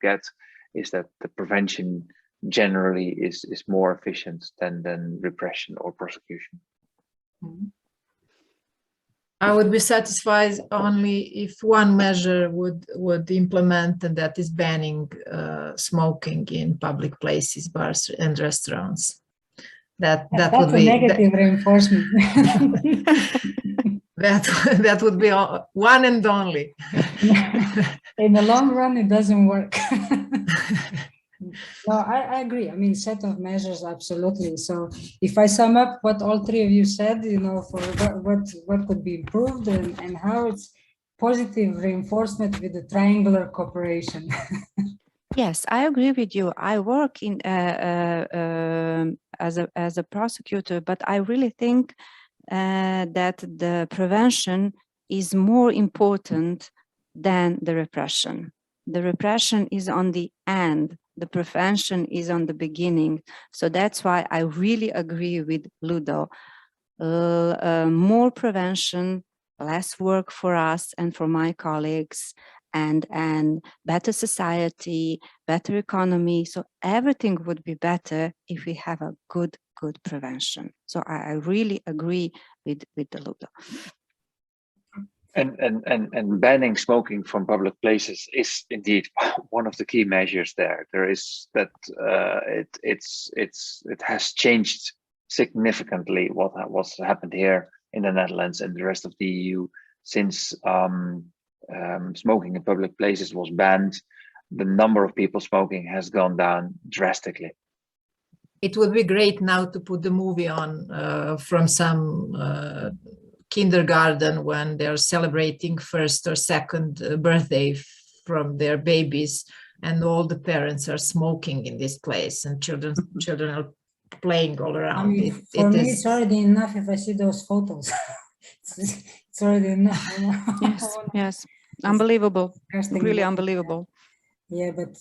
get, is that the prevention generally is more efficient than repression or prosecution. I would be satisfied only if one measure would implement, and that is banning smoking in public places, bars and restaurants. That's would be a negative reinforcement. that would be one and only. In the long run, it doesn't work. No, I agree. I mean, set of measures, absolutely. So if I sum up what all three of you said, you know, for what could be improved and how it's positive reinforcement with the triangular cooperation. Yes, I agree with you. I work in as a prosecutor, but I really think that the prevention is more important than the repression. The repression is on the end. The prevention is on the beginning. So that's why I really agree with Ludo. More prevention, less work for us and for my colleagues, and better society, better economy. So everything would be better if we have a good prevention. So I really agree with the Ludo. And banning smoking from public places is indeed one of the key measures there. There is that it has changed significantly what's happened here in the Netherlands and the rest of the EU since smoking in public places was banned. The number of people smoking has gone down drastically. It would be great now to put the movie on from some kindergarten when they're celebrating first or second birthday from their babies, and all the parents are smoking in this place, and children are playing all around. I mean, for me, it's already enough if I see those photos. It's already enough. Yes, unbelievable, really unbelievable. Yeah, but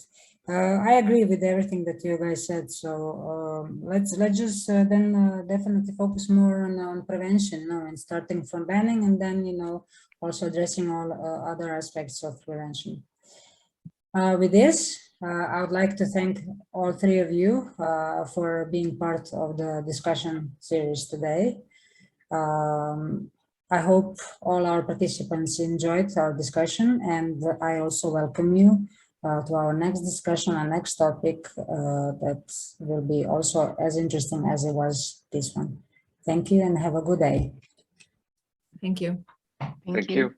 I agree with everything that you guys said. So let's just then definitely focus more on prevention, you know, and starting from banning, and then, you know, also addressing all other aspects of prevention. With this, I would like to thank all three of you for being part of the discussion series today. I hope all our participants enjoyed our discussion, and I also welcome you to our next discussion, our next topic that will be also as interesting as it was this one. Thank you and have a good day. Thank you. Thank you.